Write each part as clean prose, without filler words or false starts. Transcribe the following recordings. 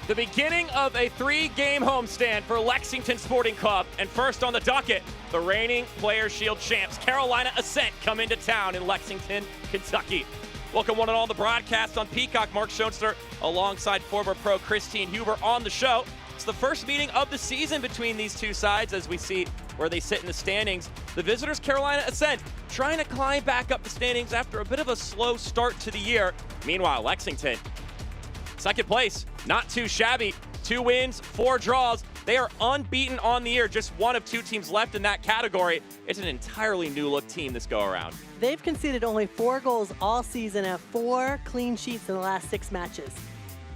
The beginning of a 3-game homestand for Lexington Sporting Club. And first on the docket, the reigning Players' Shield champs, Carolina Ascent, come into town in Lexington, Kentucky. Welcome one and all to the broadcast on Peacock. Mark Schoenster alongside former pro Christine Huber on the show. It's the first meeting of the season between these two sides as we see where they sit in the standings. The visitors, Carolina Ascent, trying to climb back up the standings after a bit of a slow start to the year. Meanwhile, Lexington, second place, not too shabby. 2 wins, 4 draws. They are unbeaten on the year, just one of 2 teams left in that category. It's an entirely new look team this go around. They've conceded only 4 goals all season and have 4 clean sheets in the last 6 matches.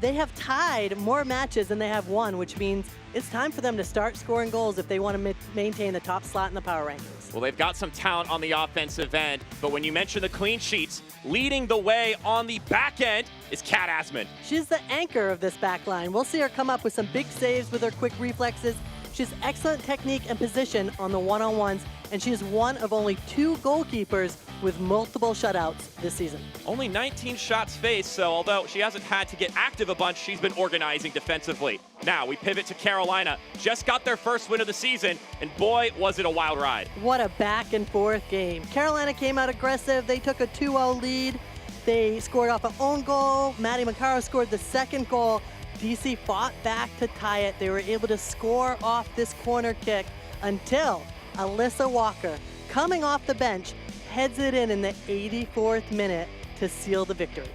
They have tied more matches than they have won, which means it's time for them to start scoring goals if they want to maintain the top slot in the power rankings. Well, they've got some talent on the offensive end, but when you mention the clean sheets, leading the way on the back end is Kat Asman. She's the anchor of this back line. We'll see her come up with some big saves with her quick reflexes. She has excellent technique and position on the one-on-ones, and she is one of only 2 goalkeepers with multiple shutouts this season. Only 19 shots faced, so although she hasn't had to get active a bunch, she's been organizing defensively. Now we pivot to Carolina. Just got their first win of the season, and boy, was it a wild ride. What a back and forth game. Carolina came out aggressive. They took a 2-0 lead. They scored off an own goal. Maddie Maccaro scored the second goal. DC fought back to tie it. They were able to score off this corner kick until Alyssa Walker, coming off the bench, heads it in the 84th minute to seal the victory.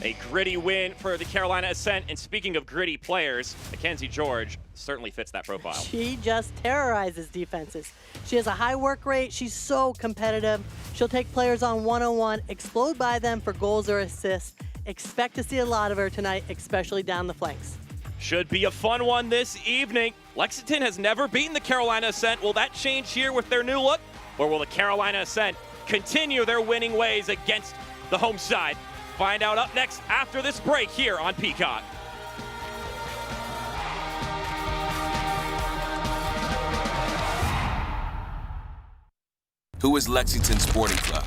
A gritty win for the Carolina Ascent. And speaking of gritty players, Mackenzie George certainly fits that profile. She just terrorizes defenses. She has a high work rate. She's so competitive. She'll take players on one-on-one, explode by them for goals or assists. Expect to see a lot of her tonight, especially down the flanks. Should be a fun one this evening. Lexington has never beaten the Carolina Ascent. Will that change here with their new look? Or will the Carolina Ascent continue their winning ways against the home side? Find out up next after this break here on Peacock. Who is Lexington Sporting Club?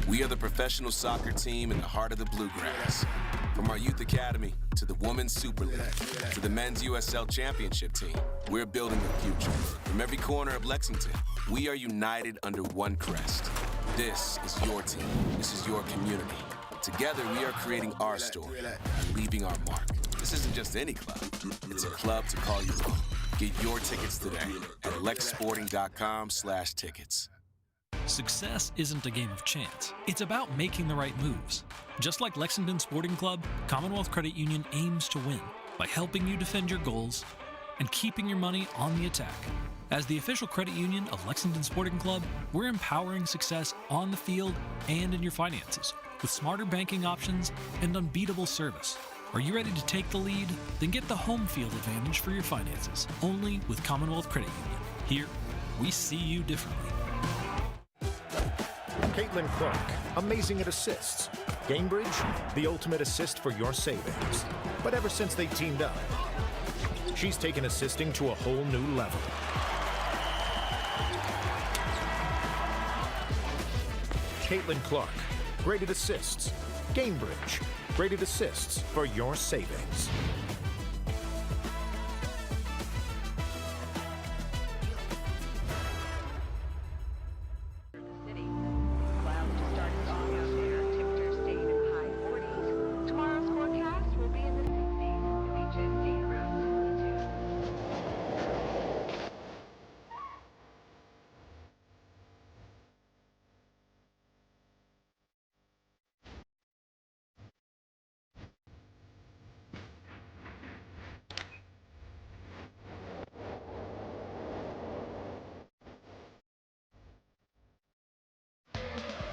We are the professional soccer team in the heart of the Bluegrass. From our Youth Academy to the Women's Super League to the Men's USL Championship team, we're building the future. From every corner of Lexington, we are united under one crest. This is your team. This is your community. Together, we are creating our story and leaving our mark. This isn't just any club. It's a club to call your own. Get your tickets today at lexsporting.com/tickets. Success isn't a game of chance. It's about making the right moves. Just like Lexington Sporting Club, Commonwealth Credit Union aims to win by helping you defend your goals and keeping your money on the attack. As the official credit union of Lexington Sporting Club, we're empowering success on the field and in your finances with smarter banking options and unbeatable service. Are you ready to take the lead? Then get the home field advantage for your finances, only with Commonwealth Credit Union. Here, we see you differently. Caitlin Clark, amazing at assists. Gamebridge, the ultimate assist for your savings. But ever since they teamed up, she's taken assisting to a whole new level. Caitlin Clark, great at assists. Gamebridge, great at assists for your savings.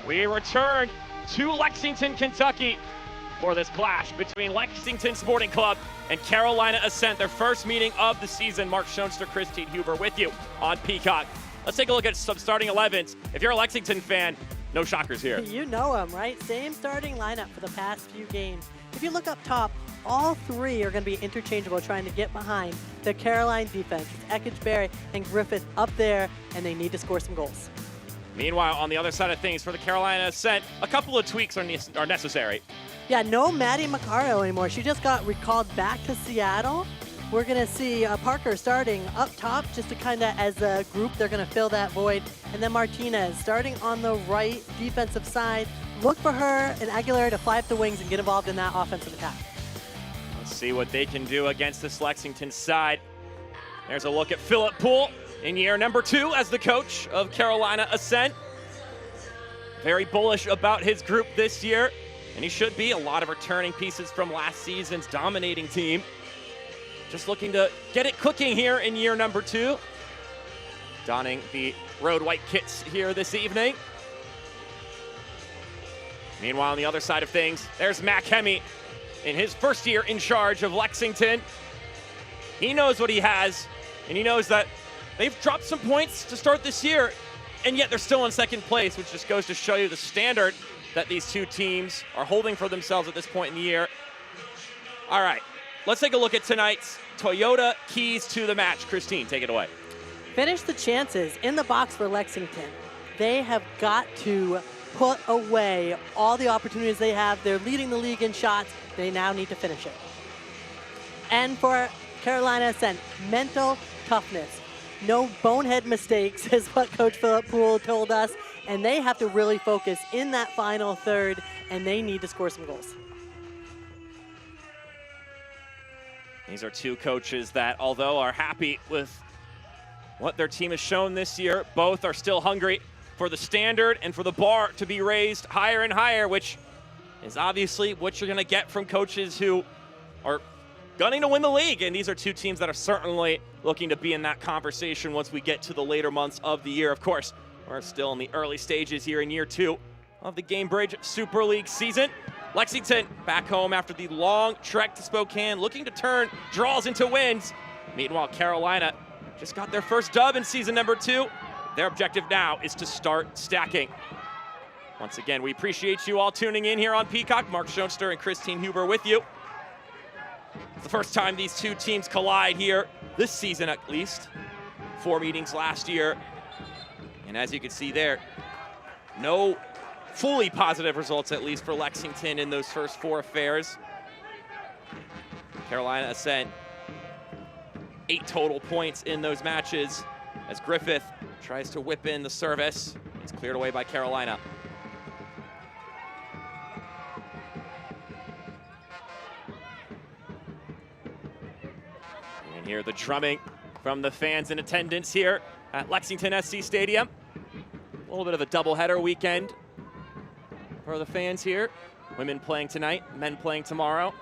We return to Lexington, Kentucky for this clash between Lexington Sporting Club and Carolina Ascent, their first meeting of the season. Mark Schoenster, Christine Huber with you on Peacock. Let's take a look at some starting 11s. If you're a Lexington fan, no shockers here. You know them, right? Same starting lineup for the past few games. If you look up top, all 3 are going to be interchangeable trying to get behind the Caroline defense. It's Ekich Berry and Griffith up there, and they need to score some goals. Meanwhile, on the other side of things, for the Carolina Ascent, a couple of tweaks are necessary. Yeah, no Maddie Maccaro anymore. She just got recalled back to Seattle. we're going to see Parker starting up top just to kind of, as a group, they're going to fill that void. And then Martinez starting on the right defensive side. Look for her and Aguilera to fly up the wings and get involved in that offensive attack. Let's see what they can do against this Lexington side. There's a look at Philip Poole in year number 2 as the coach of Carolina Ascent. Very bullish about his group this year, and he should be. A lot of returning pieces from last season's dominating team. Just looking to get it cooking here in year number 2. Donning the road white kits here this evening. Meanwhile, on the other side of things, there's Mac Hemme in his first year in charge of Lexington. He knows what he has, and he knows that they've dropped some points to start this year, and yet they're still in second place, which just goes to show you the standard that these two teams are holding for themselves at this point in the year. All right, let's take a look at tonight's Toyota keys to the match. Christine, take it away. Finish the chances in the box for Lexington. They have got to put away all the opportunities they have. They're leading the league in shots. They now need to finish it. And for Carolina Ascent, mental toughness. No bonehead mistakes is what Coach Philip Poole told us. And they have to really focus in that final third, and they need to score some goals. These are two coaches that, although are happy with what their team has shown this year, both are still hungry for the standard and for the bar to be raised higher and higher, which is obviously what you're going to get from coaches who are gunning to win the league. And these are two teams that are certainly looking to be in that conversation once we get to the later months of the year. Of course, we're still in the early stages here in year 2 of the Gamebridge Super League season. Lexington back home after the long trek to Spokane, looking to turn draws into wins. Meanwhile, Carolina just got their first dub in season number 2. Their objective now is to start stacking. Once again, we appreciate you all tuning in here on Peacock. Mark Schoenster and Christine Huber with you. It's the first time these two teams collide here this season, at least. 4 meetings last year. And as you can see there, no fully positive results, at least for Lexington in those first 4 affairs. Carolina Ascent, 8 total points in those matches as Griffith tries to whip in the service. It's cleared away by Carolina. And here the drumming from the fans in attendance here at Lexington SC Stadium. A little bit of a doubleheader weekend for the fans here. Women playing tonight, men playing tomorrow.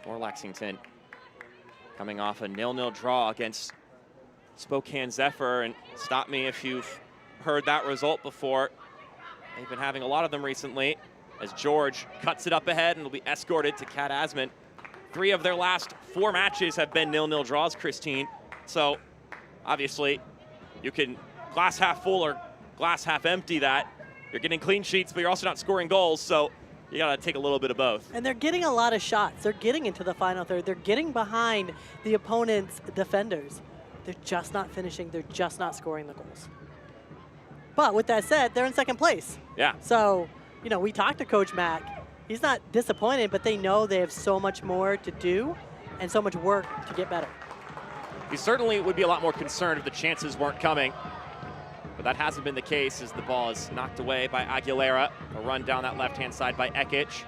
For Lexington, coming off a 0-0 draw against Spokane Zephyr, and stop me if you've heard that result before. They've been having a lot of them recently as George cuts it up ahead and will be escorted to Cat Asman. 3 of their last 4 matches have been 0-0 draws, Christine. So obviously you can glass half full or glass half empty that. You're getting clean sheets, but you're also not scoring goals. So you got to take a little bit of both. And they're getting a lot of shots. They're getting into the final third. They're getting behind the opponent's defenders. They're just not finishing. They're just not scoring the goals. But with that said, they're in second place. Yeah. So, you know, we talked to Coach Mack. He's not disappointed, but they know they have so much more to do and so much work to get better. He certainly would be a lot more concerned if the chances weren't coming. But that hasn't been the case as the ball is knocked away by Aguilera. A run down that left-hand side by Ekic.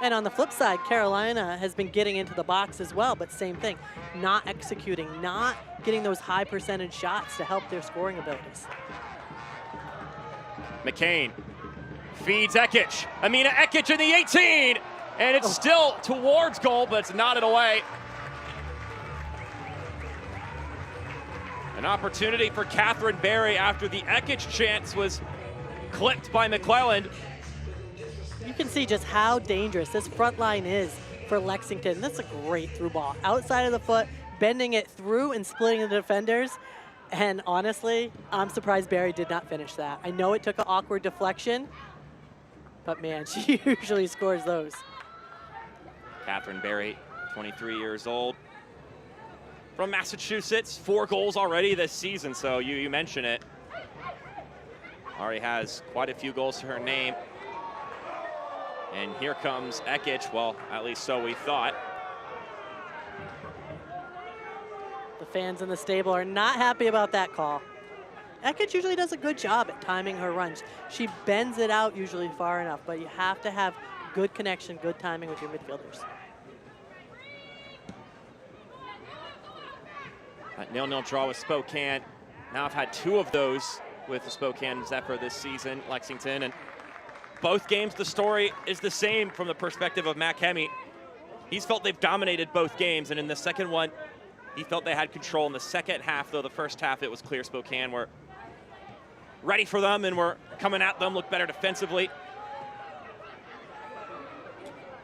And on the flip side, Carolina has been getting into the box as well, but same thing. Not executing, not getting those high percentage shots to help their scoring abilities. McCain feeds Ekic. Amina Ekic in the 18. And it's still towards goal, but it's knotted away. An opportunity for Catherine Berry after the Ekic chance was clipped by McClelland. You can see just how dangerous this front line is for Lexington. That's a great through ball. Outside of the foot, bending it through and splitting the defenders. And honestly, I'm surprised Berry did not finish that. I know it took an awkward deflection, but man, she usually scores those. Catherine Berry, 23 years old. From Massachusetts, 4 goals already this season, so you mention it. Already has quite a few goals to her name. And here comes Ekic. Well, at least so we thought. The fans in the stable are not happy about that call. Ekic usually does a good job at timing her runs. She bends it out usually far enough, but you have to have good connection, good timing with your midfielders. That 0-0 draw with Spokane. Now I've had 2 of those with the Spokane Zephyr this season, Lexington. And both games, the story is the same from the perspective of Matt Hemme. He's felt they've dominated both games, and in the second one, he felt they had control in the second half, though the first half it was clear Spokane were ready for them and were coming at them, looked better defensively.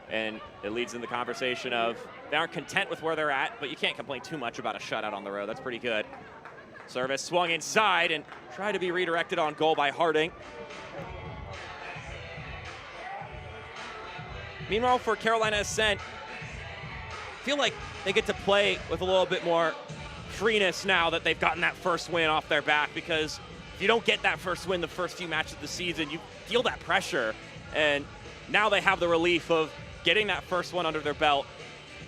And it leads in the conversation of they aren't content with where they're at, but you can't complain too much about a shutout on the road. That's pretty good. Service swung inside and tried to be redirected on goal by Harding. Meanwhile, for Carolina Ascent, I feel like they get to play with a little bit more freeness now that they've gotten that first win off their back, because if you don't get that first win the first few matches of the season, you feel that pressure. And now they have the relief of getting that first one under their belt.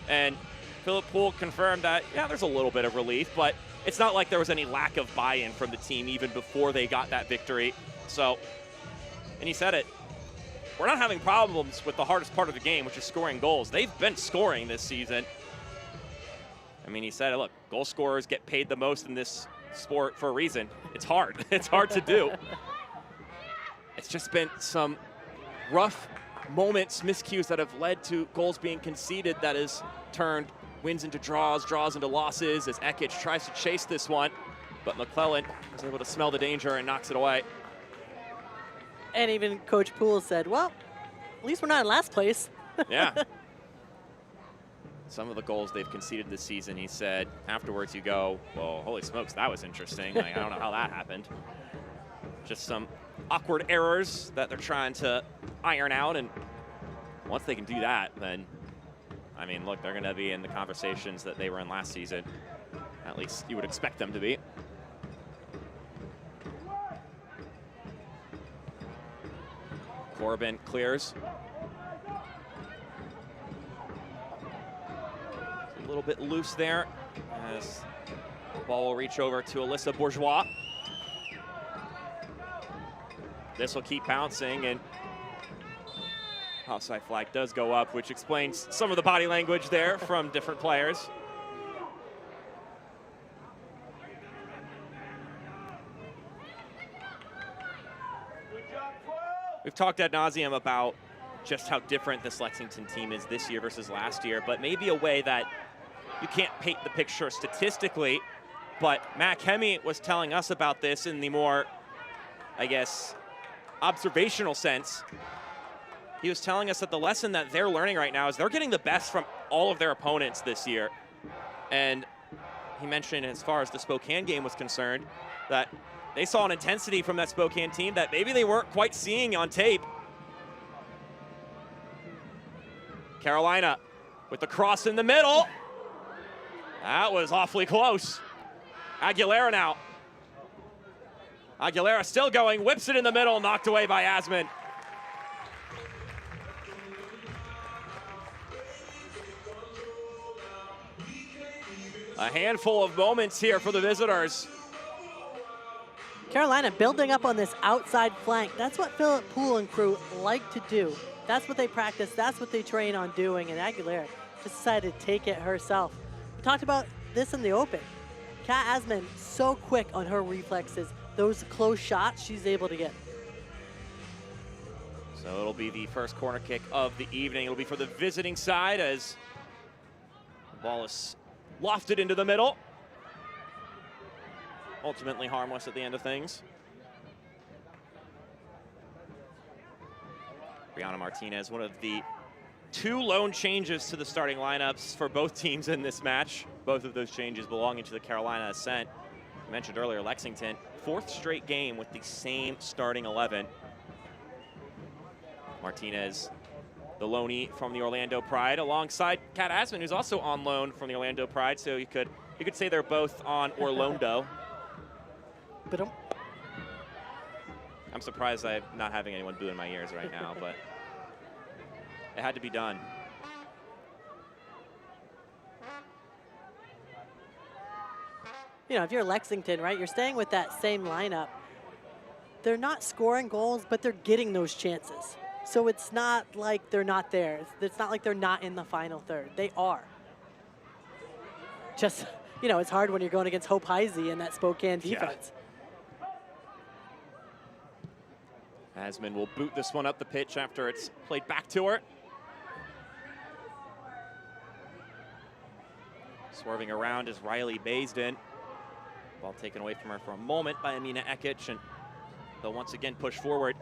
And Philip Poole confirmed that, yeah, there's a little bit of relief, but it's not like there was any lack of buy-in from the team even before they got that victory. So, and he said it, we're not having problems with the hardest part of the game, which is scoring goals. They've been scoring this season. I mean, he said, look, goal scorers get paid the most in this sport for a reason. It's hard. It's hard to do. It's just been some rough moments, miscues that have led to goals being conceded that has turned wins into draws, draws into losses as Ekic tries to chase this one, but McClellan was able to smell the danger and knocks it away. And even Coach Poole said, well, at least we're not in last place. Yeah. Some of the goals they've conceded this season, he said, afterwards you go, well, holy smokes, that was interesting. Like, I don't know how that happened. Just some awkward errors that they're trying to iron out, and once they can do that, then, I mean, look, they're going to be in the conversations that they were in last season. At least you would expect them to be. Corbin clears. A little bit loose there as the ball will reach over to Alyssa Bourgeois. This will keep bouncing, and offside flag does go up, which explains some of the body language there from different players. We've talked ad nauseum about just how different this Lexington team is this year versus last year, but maybe a way that you can't paint the picture statistically, but Matt Hemme was telling us about this in the more, I guess, observational sense. He was telling us that the lesson that they're learning right now is they're getting the best from all of their opponents this year. And he mentioned, as far as the Spokane game was concerned, that they saw an intensity from that Spokane team that maybe they weren't quite seeing on tape. Carolina with the cross in the middle. That was awfully close. Aguilera now. Aguilera still going, whips it in the middle, knocked away by Asman. A handful of moments here for the visitors. Carolina building up on this outside flank. That's what Philip Poole and crew like to do. That's what they practice. That's what they train on doing. And Aguilera just decided to take it herself. We talked about this in the open. Kat Asman, so quick on her reflexes. Those close shots she's able to get. So it'll be the first corner kick of the evening. It'll be for the visiting side as the ball is lofted into the middle. Ultimately harmless at the end of things. Brianna Martinez, one of the 2 lone changes to the starting lineups for both teams in this match. Both of those changes belonging to the Carolina Ascent. I mentioned earlier, Lexington, 4th straight game with the same starting 11. Martinez, the loanee from the Orlando Pride, alongside Kat Asman, who's also on loan from the Orlando Pride. So you could say they're both on Orlando. I'm surprised I'm not having anyone boo in my ears right now, but it had to be done. You know, if you're Lexington, right, you're staying with that same lineup. They're not scoring goals, but they're getting those chances. So it's not like they're not there. It's not like they're not in the final third. They are. Just, you know, it's hard when you're going against Hope Heisey in that Spokane defense. Yeah. Asman will boot this one up the pitch after it's played back to her. Swerving around is Riley Baisden. Ball taken away from her for a moment by Amina Ekic, and they'll once again push forward.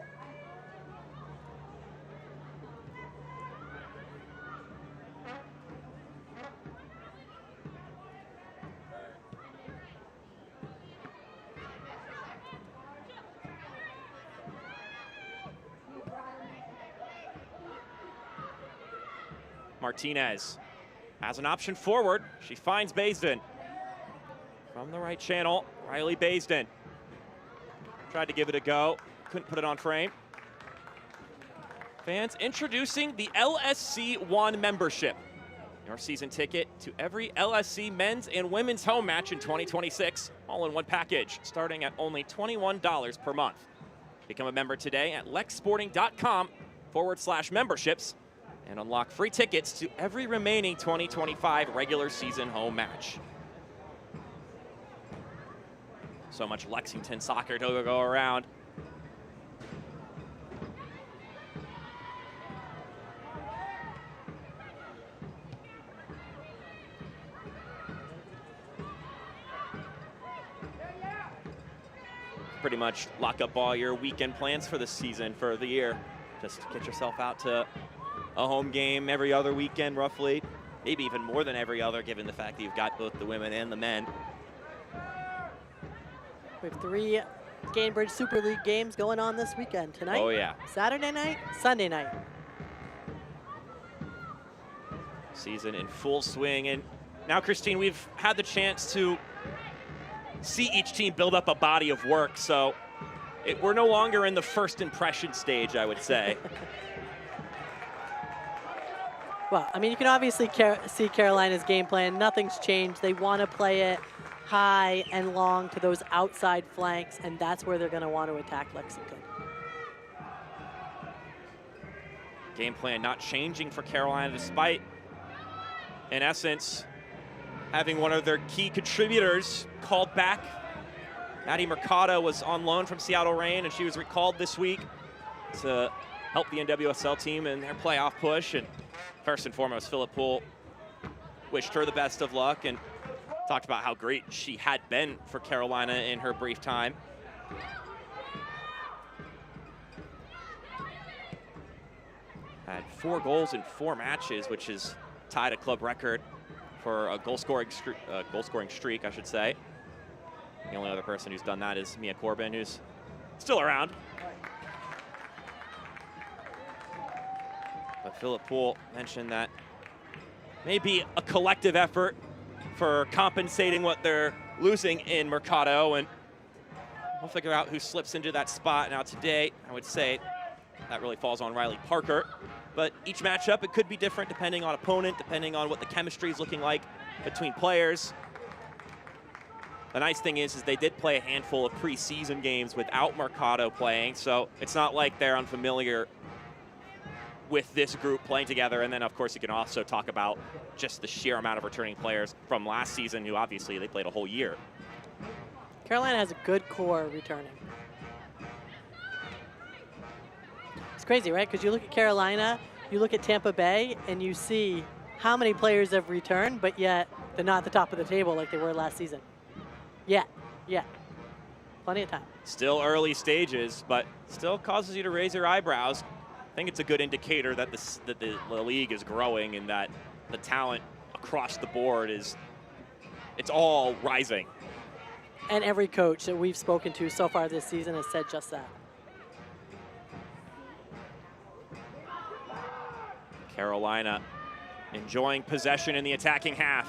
Martinez has an option forward. She finds Baisden. From the right channel, Riley Baisden. Tried to give it a go, couldn't put it on frame. Fans introducing the LSC One membership. Your season ticket to every LSC men's and women's home match in 2026, all in one package, starting at only $21 per month. Become a member today at lexsporting.com/memberships and unlock free tickets to every remaining 2025 regular season home match. So much Lexington soccer to go around. Pretty much lock up all your weekend plans for the season, for the year. Just get yourself out to a home game every other weekend, roughly. Maybe even more than every other, given the fact that you've got both the women and the men. We have 3 Gainbridge Super League games going on this weekend. Tonight, oh yeah, Saturday night, Sunday night. Season in full swing. And now, Christine, we've had the chance to see each team build up a body of work. So we're no longer in the first impression stage, I would say. Well, I mean, you can obviously see Carolina's game plan. Nothing's changed. They want to play it high and long to those outside flanks, and that's where they're going to want to attack Lexington. Game plan not changing for Carolina, despite, in essence, having one of their key contributors called back. Maddie Mercado was on loan from Seattle Reign, and she was recalled this week to help the NWSL team in their playoff push. And first and foremost, Phillip Poole wished her the best of luck and talked about how great she had been for Carolina in her brief time. Had 4 goals in 4 matches, which is tied a club record for a goal scoring streak, I should say. The only other person who's done that is Mia Corbin, who's still around. But Phillip Poole mentioned that maybe a collective effort for compensating what they're losing in Mercado, and we'll figure out who slips into that spot. Now today, I would say that really falls on Riley Parker, but each matchup, it could be different depending on opponent, depending on what the chemistry is looking like between players. The nice thing is they did play a handful of preseason games without Mercado playing, so it's not like they're unfamiliar with this group playing together. And then, of course, you can also talk about just the sheer amount of returning players from last season, who obviously they played a whole year. Carolina has a good core returning. It's crazy, right? Because you look at Carolina, you look at Tampa Bay, and you see how many players have returned, but yet they're not at the top of the table like they were last season. Yeah. Plenty of time. Still early stages, but still causes you to raise your eyebrows. I think it's a good indicator that the league is growing and that the talent across the board it's all rising. And every coach that we've spoken to so far this season has said just that. Carolina enjoying possession in the attacking half.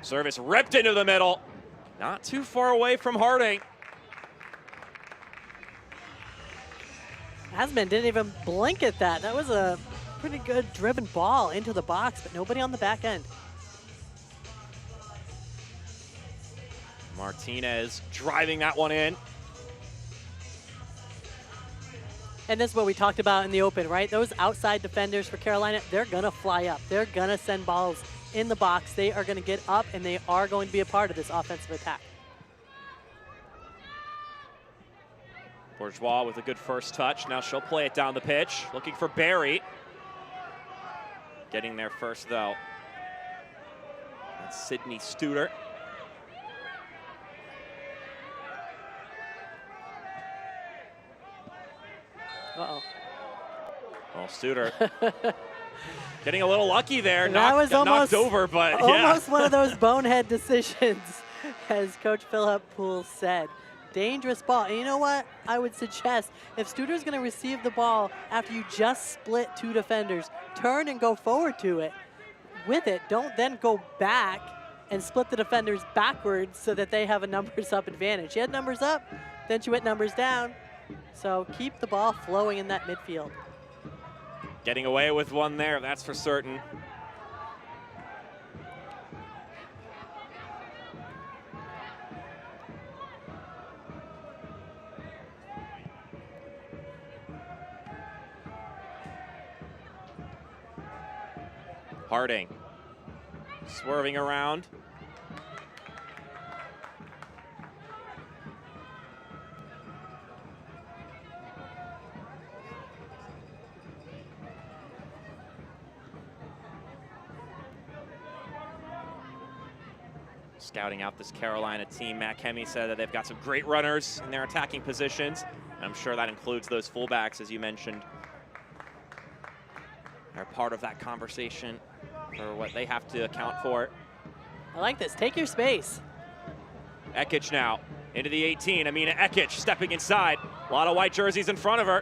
Service ripped into the middle. Not too far away from Harding. Asman didn't even blink at that. That was a pretty good driven ball into the box, but nobody on the back end. Martinez driving that one in. And this is what we talked about in the open, right? Those outside defenders for Carolina, they're going to fly up. They're going to send balls in the box. They are going to get up, and they are going to be a part of this offensive attack. Bourgeois with a good first touch. Now she'll play it down the pitch, looking for Barry. Getting there first, though. That's Sydney Studer. Uh-oh. Well, Studer getting a little lucky there. That was almost knocked over, but almost one of those bonehead decisions, as Coach Philip Poole said. Dangerous ball. And you know what? I would suggest if Studer's going to receive the ball after you just split two defenders, turn and go forward to it with it. Don't then go back and split the defenders backwards so that they have a numbers up advantage. She had numbers up, then she went numbers down. So keep the ball flowing in that midfield. Getting away with one there, that's for certain. Harding swerving around. Scouting out this Carolina team, Matt Kemme said that they've got some great runners in their attacking positions. And I'm sure that includes those fullbacks, as you mentioned. They're part of that conversation for what they have to account for. I like this. Take your space. Ekic now into the 18. Amina Ekic stepping inside. A lot of white jerseys in front of her.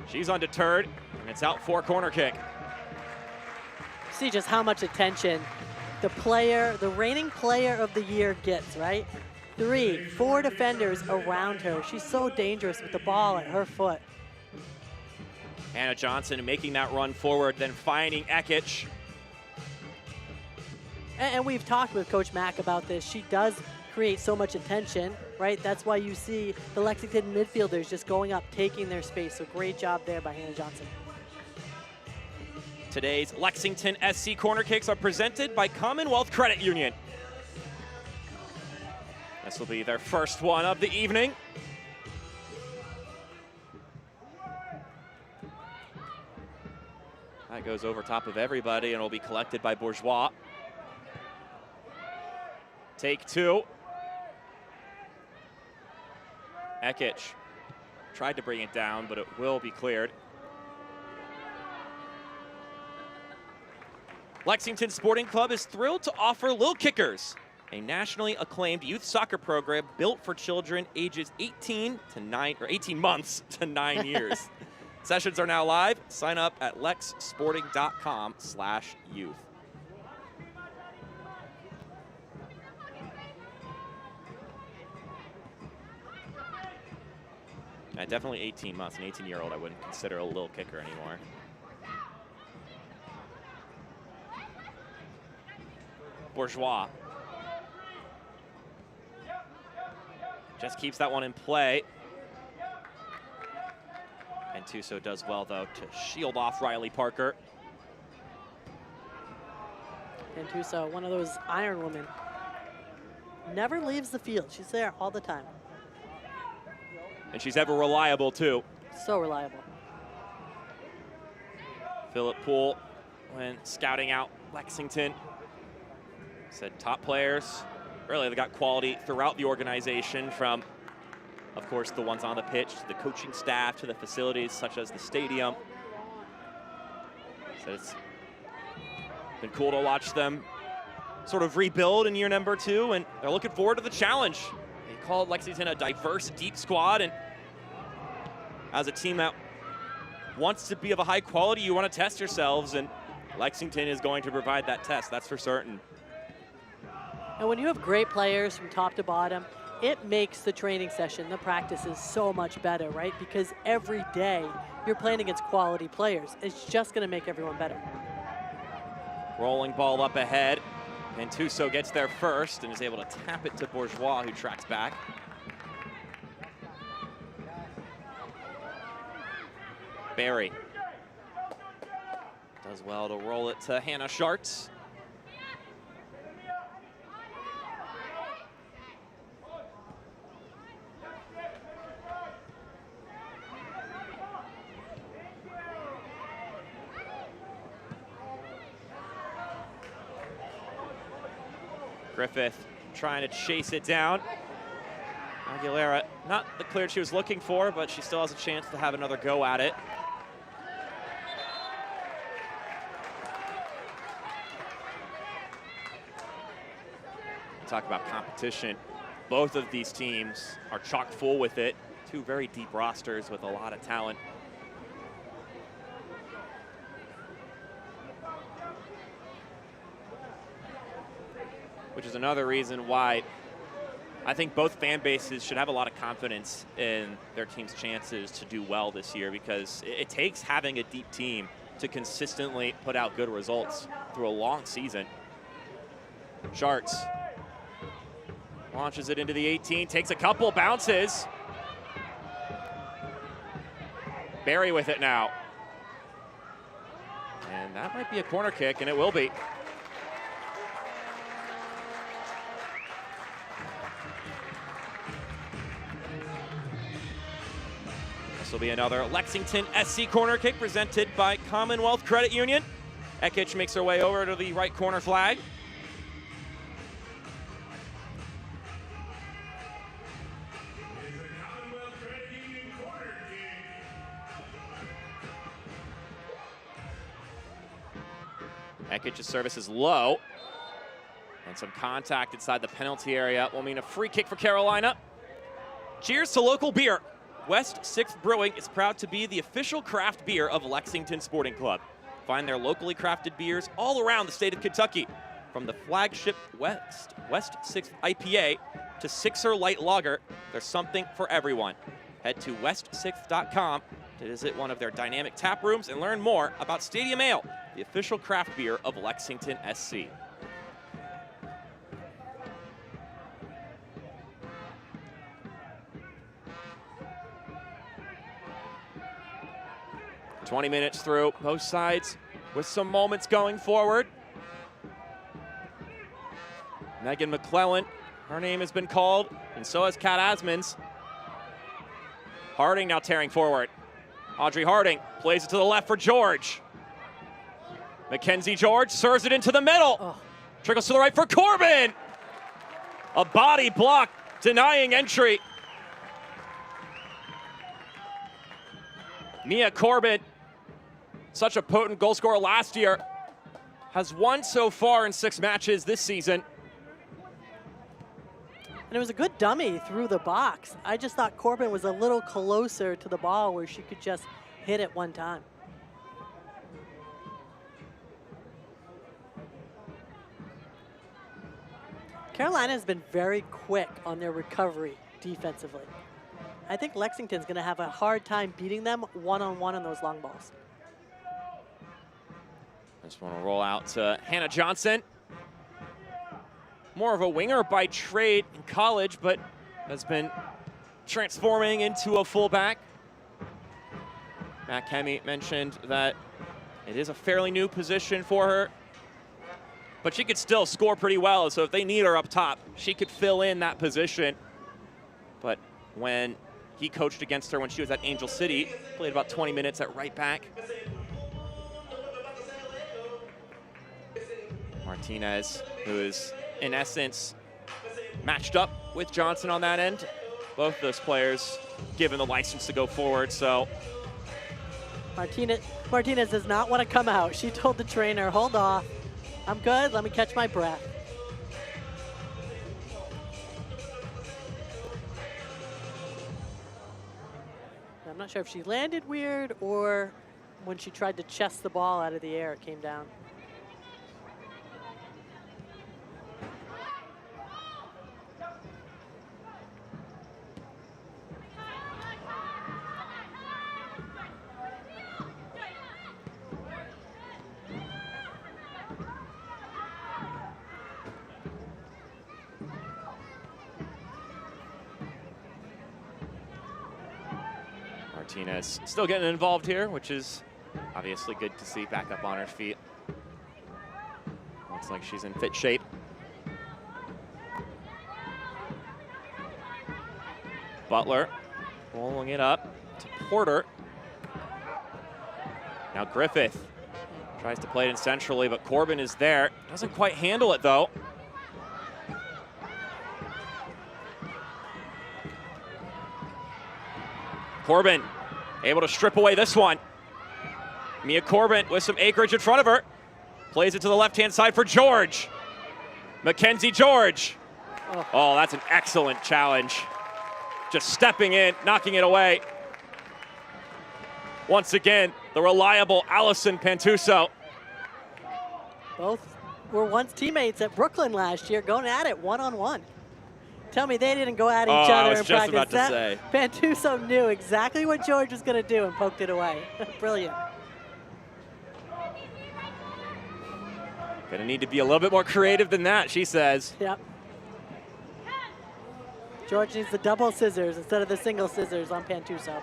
She's undeterred, and it's out for a corner kick. See just how much attention the reigning player of the year gets, right? 3, 4 defenders around her. She's so dangerous with the ball at her foot. Hannah Johnson making that run forward, then finding Ekic. And we've talked with Coach Mack about this. She does create so much attention, right? That's why you see the Lexington midfielders just going up, taking their space. So great job there by Hannah Johnson. Today's Lexington SC corner kicks are presented by Commonwealth Credit Union. This will be their first one of the evening. That goes over top of everybody and will be collected by Bourgeois. Take 2. Ekic tried to bring it down, but it will be cleared. Lexington Sporting Club is thrilled to offer Lil Kickers, a nationally acclaimed youth soccer program built for children ages 18 months to 9 years. Sessions are now live. Sign up at lexsporting.com/youth. Definitely 18 months. An 18-year-old I wouldn't consider a Lil Kicker anymore. Bourgeois just keeps that one in play. And Tuso does well, though, to shield off Riley Parker. And Tuso, one of those iron women, never leaves the field. She's there all the time. And she's ever reliable, too. So reliable. Philip Poole, when scouting out Lexington, said top players, really they got quality throughout the organization, from, of course, the ones on the pitch, to the coaching staff, to the facilities such as the stadium. So it's been cool to watch them sort of rebuild in year number 2, and they're looking forward to the challenge. They called Lexington a diverse, deep squad, and as a team that wants to be of a high quality, you want to test yourselves, and Lexington is going to provide that test, that's for certain. And when you have great players from top to bottom, it makes the training session, the practices so much better, right? Because every day you're playing against quality players. It's just gonna make everyone better. Rolling ball up ahead. And Tuso gets there first and is able to tap it to Bourgeois, who tracks back. Barry does well to roll it to Hannah Schartz. Griffith trying to chase it down. Aguilera, not the clear she was looking for, but she still has a chance to have another go at it. Talk about competition. Both of these teams are chock full with it. Two very deep rosters with a lot of talent. Which is another reason why I think both fan bases should have a lot of confidence in their team's chances to do well this year, because it takes having a deep team to consistently put out good results through a long season. Schartz launches it into the 18, takes a couple bounces. Barry with it now. And that might be a corner kick, and it will be. This will be another Lexington SC corner kick presented by Commonwealth Credit Union. Ekic makes her way over to the right corner flag. Ekic's service is low. And some contact inside the penalty area will mean a free kick for Carolina. Cheers to local beer. West 6th Brewing is proud to be the official craft beer of Lexington Sporting Club. Find their locally crafted beers all around the state of Kentucky. From the flagship West 6th IPA to Sixer Light Lager, there's something for everyone. Head to west6th.com to visit one of their dynamic tap rooms and learn more about Stadium Ale, the official craft beer of Lexington SC. "20 minutes through, both sides with some moments going forward. Megan McClellan, her name has been called, and so has Kat Asmans. Harding now tearing forward. Audrey Harding plays it to the left for George. Mackenzie George serves it into the middle. Oh. Trickles to the right for Corbin. A body block denying entry. Mia Corbin, such a potent goal scorer last year, has won so far in 6 matches this season. And it was a good dummy through the box. I just thought Corbin was a little closer to the ball where she could just hit it one time. Carolina has been very quick on their recovery defensively. I think Lexington's going to have a hard time beating them one-on-one on those long balls. This one will roll out to Hannah Johnson. More of a winger by trade in college, but has been transforming into a fullback. Matt Kemme mentioned that it is a fairly new position for her, but she could still score pretty well. So if they need her up top, she could fill in that position. But when he coached against her when she was at Angel City, played about 20 minutes at right back. Martinez, who is in essence matched up with Johnson on that end. Both those players given the license to go forward, so. Martinez does not want to come out. She told the trainer, hold off. I'm good, let me catch my breath. I'm not sure if she landed weird or when she tried to chest the ball out of the air, it came down. Martinez still getting involved here, which is obviously good to see. Back up on her feet. Looks like she's in fit shape. Butler rolling it up to Porter. Now Griffith tries to play it in centrally, but Corbin is there. Doesn't quite handle it though. Corbin able to strip away this one. Mia Corbin with some acreage in front of her. Plays it to the left-hand side for George. Mackenzie George. Oh, that's an excellent challenge. Just stepping in, knocking it away. Once again, the reliable Allison Pantuso. Both were once teammates at Brooklyn last year, going at it one-on-one. Tell me they didn't go at each other in practice. I was just about to say. Pantuso knew exactly what George was going to do and poked it away. Brilliant. Gonna need to be a little bit more creative than that, she says. Yep. George needs the double scissors instead of the single scissors on Pantuso.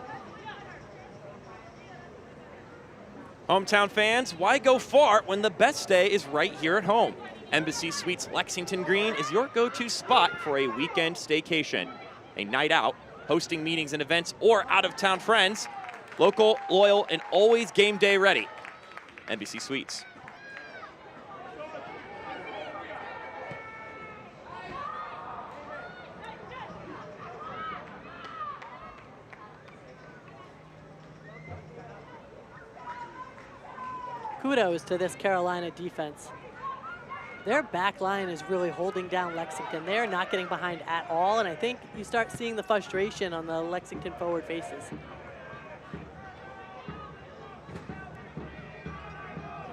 Hometown fans, why go far when the best stay is right here at home? Embassy Suites Lexington Green is your go-to spot for a weekend staycation. A night out, hosting meetings and events, or out-of-town friends. Local, loyal, and always game day ready. Embassy Suites. Kudos to this Carolina defense. Their back line is really holding down Lexington. They're not getting behind at all, and I think you start seeing the frustration on the Lexington forward faces.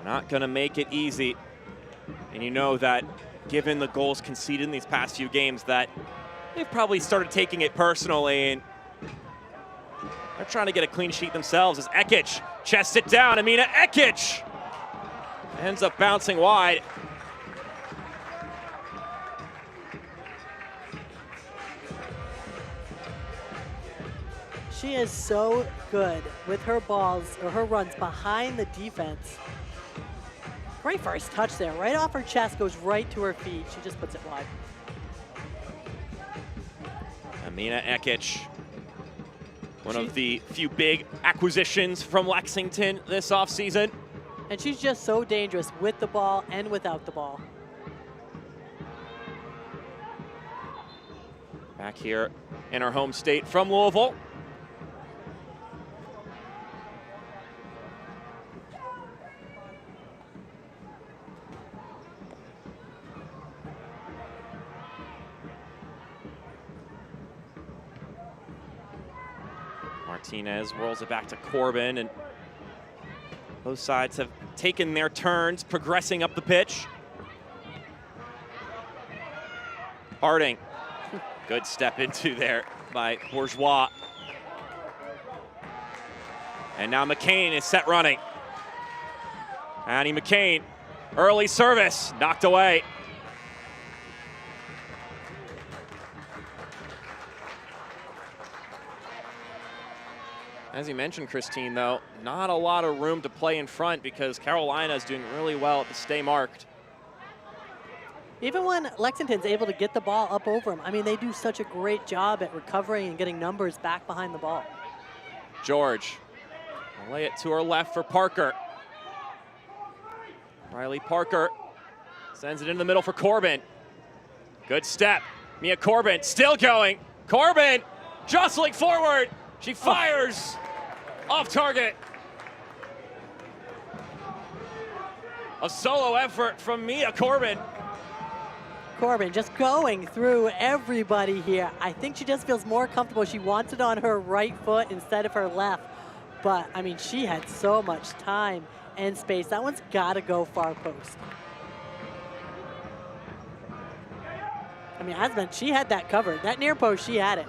Not gonna make it easy. And you know that given the goals conceded in these past few games that they've probably started taking it personally, and they're trying to get a clean sheet themselves as Ekic chests it down. Amina Ekic ends up bouncing wide. She is so good with her balls, or her runs behind the defense. Great first touch there, right off her chest, goes right to her feet. She just puts it wide. Amina Ekic, one of the few big acquisitions from Lexington this offseason. And she's just so dangerous with the ball and without the ball. Back here in our home state from Louisville. Martinez rolls it back to Corbin, and both sides have taken their turns progressing up the pitch. Harding, good step into there by Bourgeois. And now McCain is set running. Annie McCain, early service, knocked away. As you mentioned, Christine, though, not a lot of room to play in front because Carolina is doing really well at the stay marked. Even when Lexington's able to get the ball up over them, I mean, they do such a great job at recovering and getting numbers back behind the ball. George, lay it to her left for Parker. Riley Parker sends it in the middle for Corbin. Good step. Mia Corbin still going. Corbin jostling forward. She fires off target. A solo effort from Mia Corbin. Corbin just going through everybody here. I think she just feels more comfortable. She wants it on her right foot instead of her left. But, I mean, she had so much time and space. That one's got to go far post. I mean, as mentioned, she had that covered. That near post, she had it.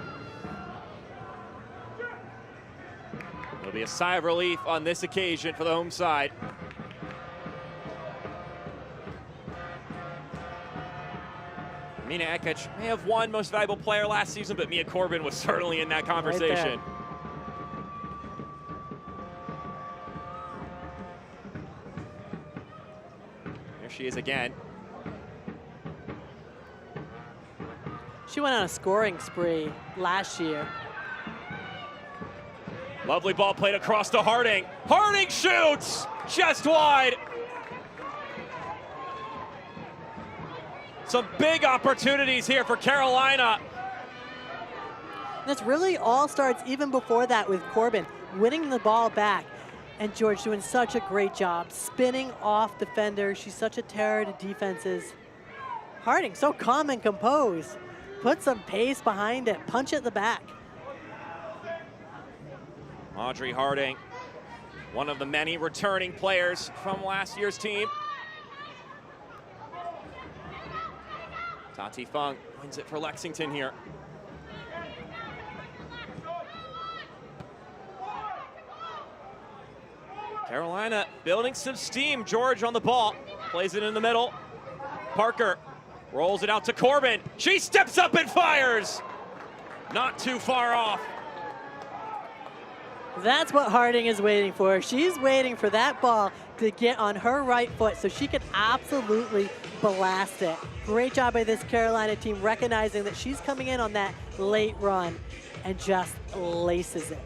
It'll be a sigh of relief on this occasion for the home side. Amina Ekic may have won Most Valuable Player last season, but Mia Corbin was certainly in that conversation. Right Here she is again. She went on a scoring spree last year. Lovely ball played across to Harding. Harding shoots! Just wide. Some big opportunities here for Carolina. This really all starts even before that with Corbin winning the ball back. And George doing such a great job, spinning off defenders. She's such a terror to defenses. Harding, so calm and composed. Put some pace behind it, punch at the back. Audrey Harding, one of the many returning players from last year's team. Tati Fung wins it for Lexington here. Carolina building some steam. George on the ball, plays it in the middle. Parker rolls it out to Corbin. She steps up and fires. Not too far off. That's what Harding is waiting for. She's waiting for that ball to get on her right foot so she can absolutely blast it. Great job by this Carolina team recognizing that she's coming in on that late run and just laces it.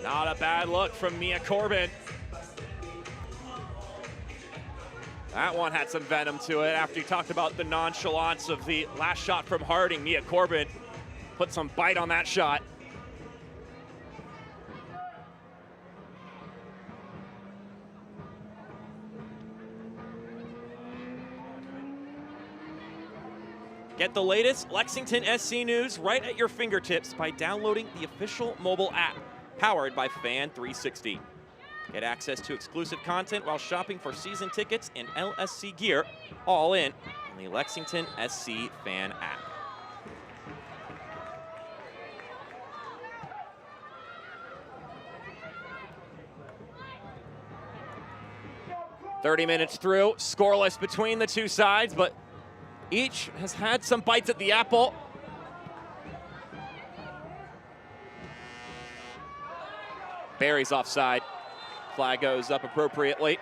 Not a bad look from Mia Corbin. That one had some venom to it after you talked about the nonchalance of the last shot from Harding. Mia Corbin put some bite on that shot. Get the latest Lexington SC news right at your fingertips by downloading the official mobile app, powered by Fan 360. Get access to exclusive content while shopping for season tickets and LSC gear, all in on the Lexington SC Fan app. "30 minutes through, scoreless between the two sides, but each has had some bites at the apple. Barry's offside. Flag goes up appropriately.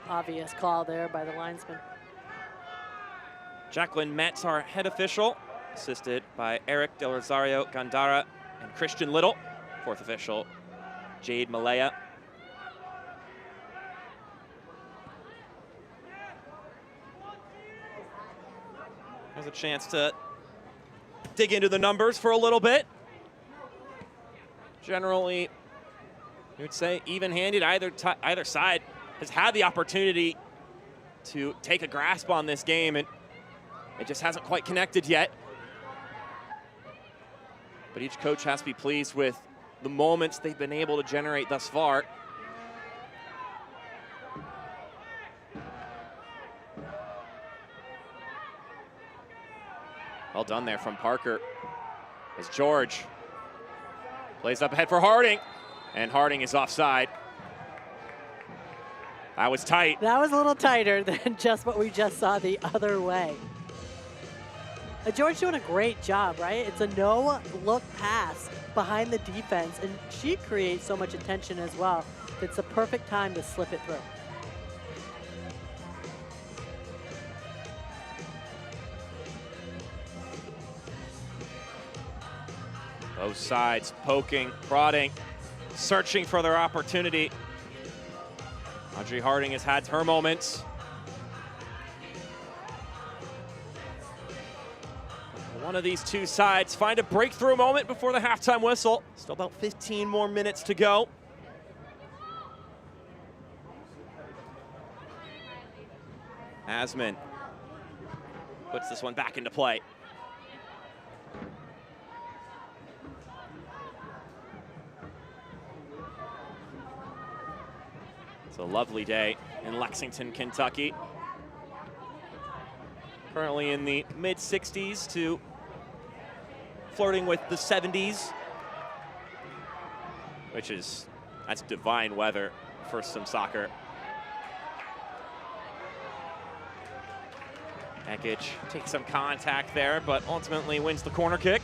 Obvious call there by the linesman. Jacqueline Metz, our head official, assisted by Eric Del Rosario Gandara and Christian Little. Fourth official, Jade Malaya. There's a chance to dig into the numbers for a little bit. Generally, you would say even-handed. Either side has had the opportunity to take a grasp on this game, and it just hasn't quite connected yet. But each coach has to be pleased with the moments they've been able to generate thus far. Well done there from Parker. As George plays up ahead for Harding, and Harding is offside. That was tight. That was a little tighter than just what we just saw the other way. George doing a great job, right? It's a no-look pass behind the defense, and she creates so much attention as well. It's the perfect time to slip it through. Both sides poking, prodding, searching for their opportunity. Audrey Harding has had her moments. One of these two sides find a breakthrough moment before the halftime whistle. Still about 15 more minutes to go. Asman puts this one back into play. It's a lovely day in Lexington, Kentucky. Currently in the mid-60s to flirting with the 70s, that's divine weather for some soccer. Ekic takes some contact there, but ultimately wins the corner kick.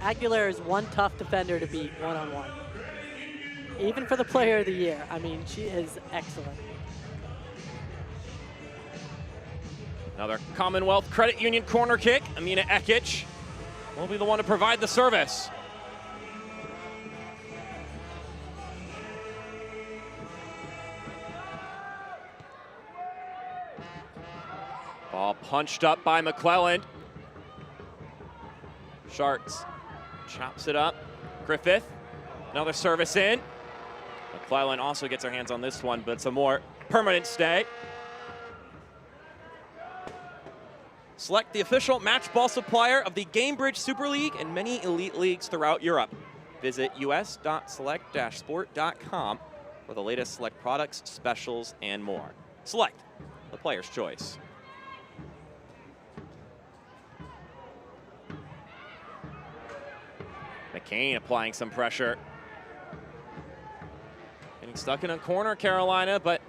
Aguilera is one tough defender to beat one-on-one. even for the player of the year. I mean, she is excellent. Another Commonwealth Credit Union corner kick. Amina Ekic will be the one to provide the service. Ball punched up by McClelland. Sharks chops it up. Griffith, another service in. McClelland also gets her hands on this one, but it's a more permanent stay. Select the official match ball supplier of the Gamebridge Super League and many elite leagues throughout Europe. Visit us.select-sport.com for the latest Select products, specials, and more. Select, the player's choice. McCain applying some pressure. Getting stuck in a corner, Carolina, but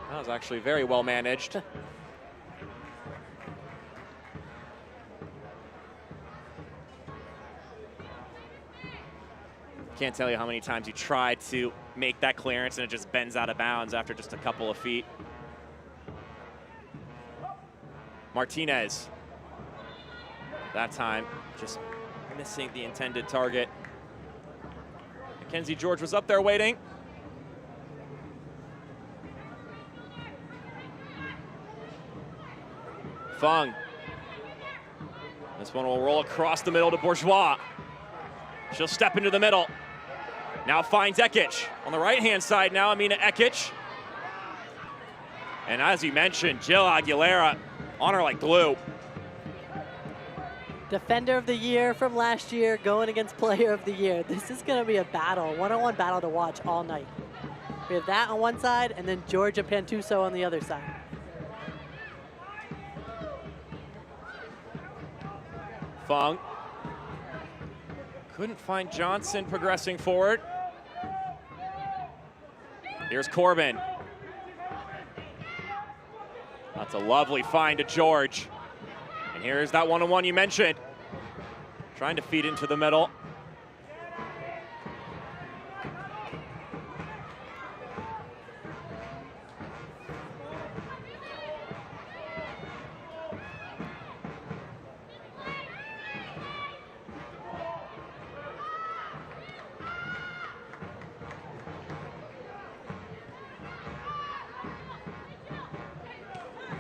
that was actually very well managed. Can't tell you how many times you try to make that clearance and it just bends out of bounds after just a couple of feet. Martinez, that time just missing the intended target. Mackenzie George was up there waiting. Fung. This one will roll across the middle to Bourgeois. She'll step into the middle. Now finds Ekic. On the right-hand side now, Amina Ekic. And as you mentioned, Jill Aguilera on her like glue. Defender of the year from last year going against player of the year. This is going to be a battle, one-on-one battle to watch all night. We have that on one side and then Georgia Pantuso on the other side. Fung. Couldn't find Johnson progressing forward. Here's Corbin. That's a lovely find to George. And here's that one-on-one you mentioned. Trying to feed into the middle.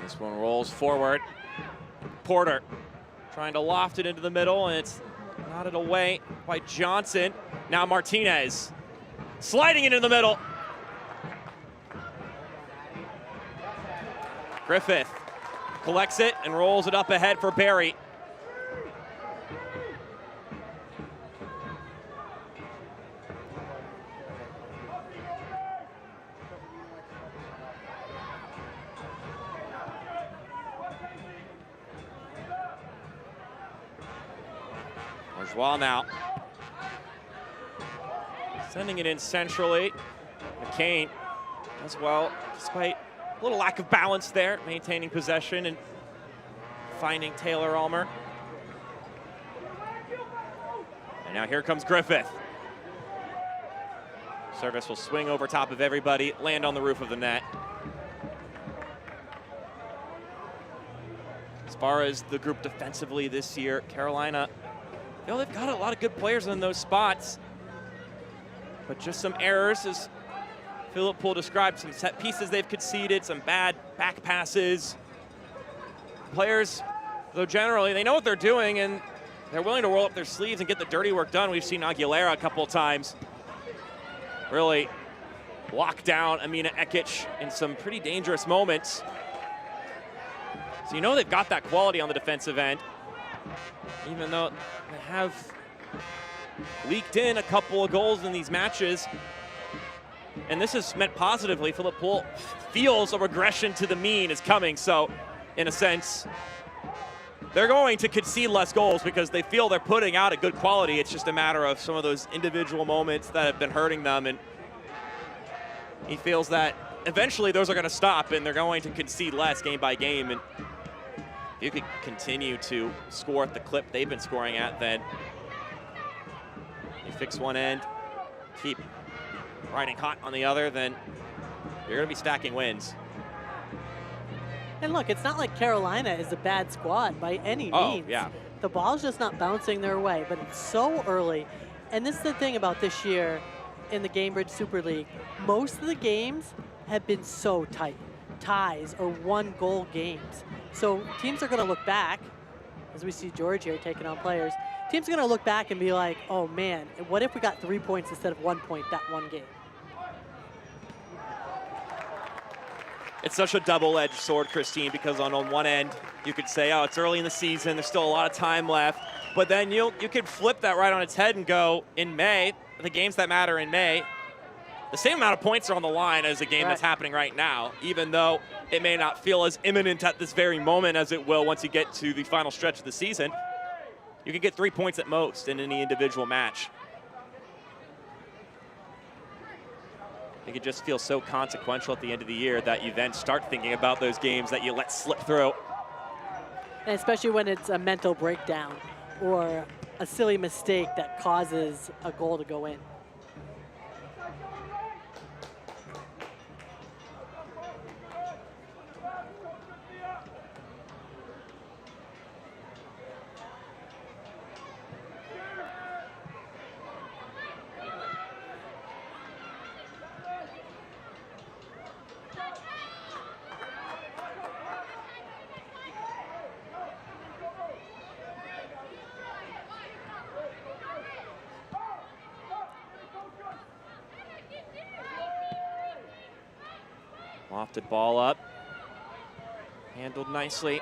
This one rolls forward. Porter trying to loft it into the middle, and it's nodded away by Johnson. Now Martinez sliding it into the middle. Griffith collects it and rolls it up ahead for Barry. Bourgeois now. Sending it in centrally. McCain as well, despite a little lack of balance there, maintaining possession and finding Taylor Ulmer. And now here comes Griffith. Service will swing over top of everybody, land on the roof of the net. As far as the group defensively this year, Carolina, you know, they've got a lot of good players in those spots, but just some errors, as Philip Poole described, some set pieces they've conceded, some bad back passes. Players, though generally, they know what they're doing, and they're willing to roll up their sleeves and get the dirty work done. We've seen Aguilera a couple of times really lock down Amina Ekic in some pretty dangerous moments. So you know they've got that quality on the defensive end, even though they have leaked in a couple of goals in these matches. And this is meant positively. Philip Poole feels a regression to the mean is coming. So in a sense, they're going to concede less goals because they feel they're putting out a good quality. It's just a matter of some of those individual moments that have been hurting them. And he feels that eventually those are going to stop and they're going to concede less game by game. And if you could continue to score at the clip they've been scoring at, then you fix one end, keep riding hot on the other, then you're going to be stacking wins. And look, it's not like Carolina is a bad squad by any means. Oh, yeah. The ball's just not bouncing their way, but it's so early. And this is the thing about this year in the Gamebridge Super League. Most of the games have been so tight. Ties or one-goal games. So teams are going to look back, as we see George here taking on players. Teams are going to look back and be like, oh man, what if we got 3 points instead of 1 point that one game? It's such a double-edged sword, Christine, because on one end, you could say, oh, it's early in the season, there's still a lot of time left. But then you could flip that right on its head and go, in May, the games that matter in May, the same amount of points are on the line as a game that's happening right now, even though it may not feel as imminent at this very moment as it will once you get to the final stretch of the season. You can get 3 points at most in any individual match. It could just feel so consequential at the end of the year that you then start thinking about those games that you let slip through. And especially when it's a mental breakdown or a silly mistake that causes a goal to go in. Lofted ball up. Handled nicely.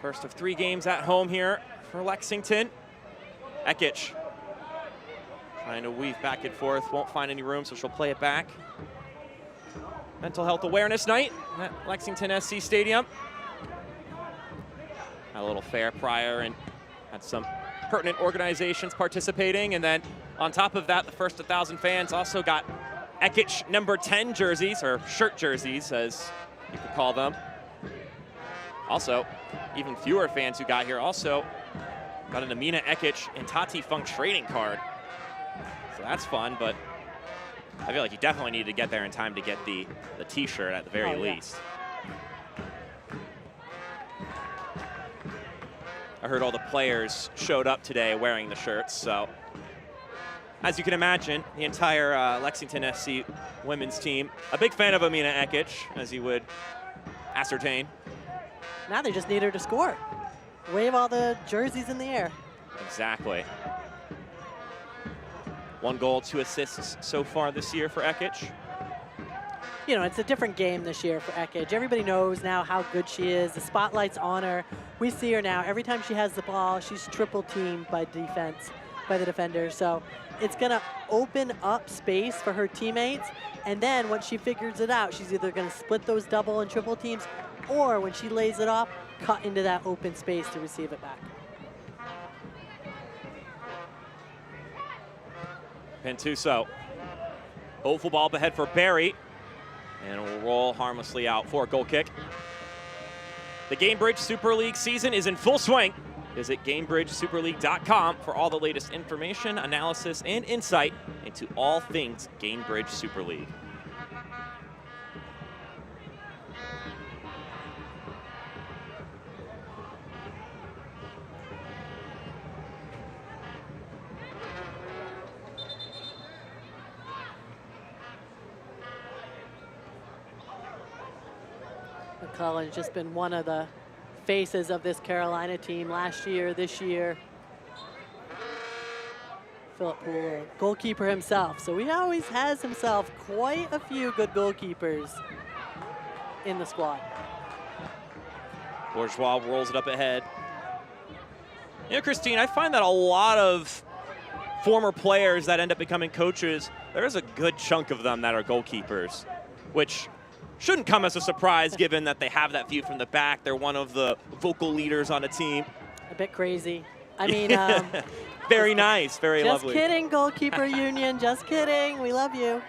First of 3 games at home here for Lexington. Ekic trying to weave back and forth. Won't find any room, so she'll play it back. Mental Health Awareness Night at Lexington SC Stadium. Had a little fair prior and had some pertinent organizations participating. And then on top of that, the first 1,000 fans also got Ekic number 10 jerseys, or shirt jerseys, as you could call them. Also, even fewer fans who got here also got an Amina Ekic and Tati Funk trading card. So that's fun, but I feel like you definitely need to get there in time to get the t-shirt at the very least. I heard all the players showed up today wearing the shirts, so as you can imagine, the entire Lexington SC women's team, a big fan of Amina Ekic, as you would ascertain. Now they just need her to score. Wave all the jerseys in the air. Exactly. 1 goal, 2 assists so far this year for Ekic. You know, it's a different game this year for Ekic. Everybody knows now how good she is. The spotlight's on her. We see her now. Every time she has the ball, she's triple teamed by the defender. So it's going to open up space for her teammates. And then once she figures it out, she's either going to split those double and triple teams, or when she lays it off, cut into that open space to receive it back. Pentuso. Oval ball up ahead for Barry. And will roll harmlessly out for a goal kick. The Gamebridge Super League season is in full swing. Visit GamebridgeSuperLeague.com for all the latest information, analysis, and insight into all things Gamebridge Super League. McClellan's just been one of the faces of this Carolina team last year, this year. Philip Poole, goalkeeper himself. So he always has himself quite a few good goalkeepers in the squad. Bourgeois rolls it up ahead. You know, Christine, I find that a lot of former players that end up becoming coaches, there's a good chunk of them that are goalkeepers, which shouldn't come as a surprise given that they have that view from the back. They're one of the vocal leaders on a team. A bit crazy. I mean, very nice, very lovely. Just kidding, goalkeeper union, just kidding. We love you.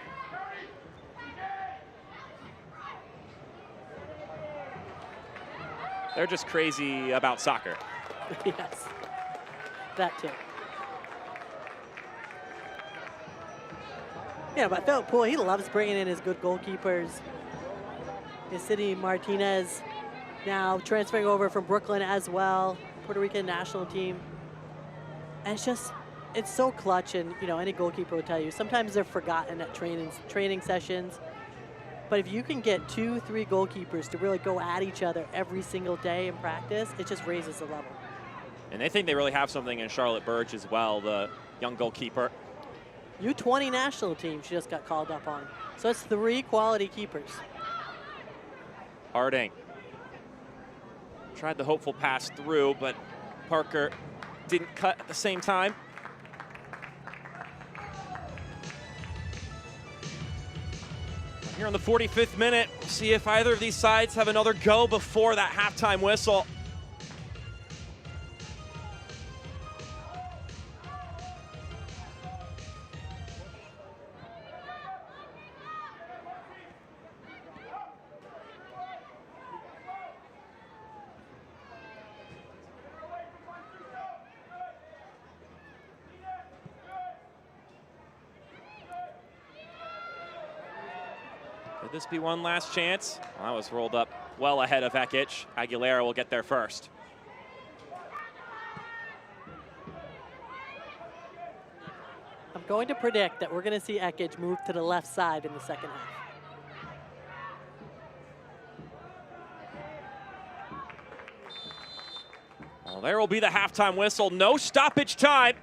They're just crazy about soccer. Yes, that too. Yeah, but Philip Poole, he loves bringing in his good goalkeepers. City Martinez now transferring over from Brooklyn as well, Puerto Rican national team. And it's so clutch, and any goalkeeper will tell you, sometimes they're forgotten at training sessions. But if you can get 2-3 goalkeepers to really go at each other every single day in practice, it just raises the level. And they think they really have something in Charlotte Burge as well, the young goalkeeper. U20 national team she just got called up on. So it's 3 quality keepers. Harding tried the hopeful pass through, but Parker didn't cut at the same time. Here on the 45th minute, we'll see if either of these sides have another go before that halftime whistle. Could this be one last chance? Well, that was rolled up well ahead of Ekic. Aguilera will get there first. I'm going to predict that we're going to see Ekic move to the left side in the second half. Well, there will be the halftime whistle. No stoppage time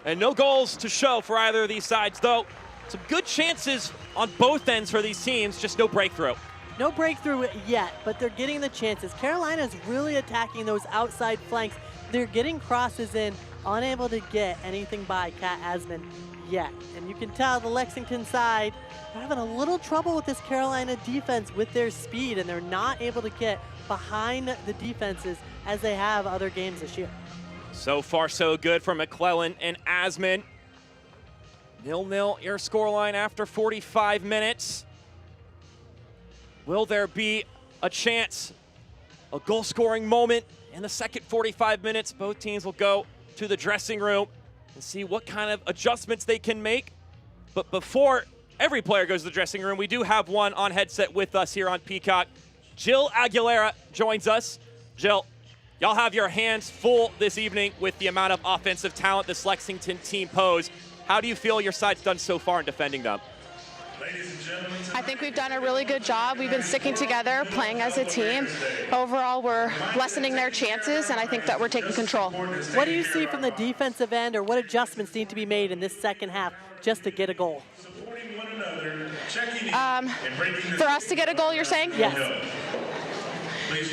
and no goals to show for either of these sides, though. Some good chances on both ends for these teams, just no breakthrough. No breakthrough yet, but they're getting the chances. Carolina's really attacking those outside flanks. They're getting crosses in, unable to get anything by Kat Asman yet. And you can tell the Lexington side are having a little trouble with this Carolina defense with their speed, and they're not able to get behind the defenses as they have other games this year. So far, so good for McClellan and Asman. 0-0 your scoreline after 45 minutes. Will there be a chance, a goal-scoring moment in the second 45 minutes? Both teams will go to the dressing room and see what kind of adjustments they can make. But before every player goes to the dressing room, we do have one on headset with us here on Peacock. Jill Aguilera joins us. Jill, y'all have your hands full this evening with the amount of offensive talent this Lexington team pose. How do you feel your side's done so far in defending them? I think we've done a really good job. We've been sticking together, playing as a team. Overall, we're lessening their chances, and I think that we're taking control. What do you see from the defensive end, or what adjustments need to be made in this second half just to get a goal? For us to get a goal, you're saying? Yes.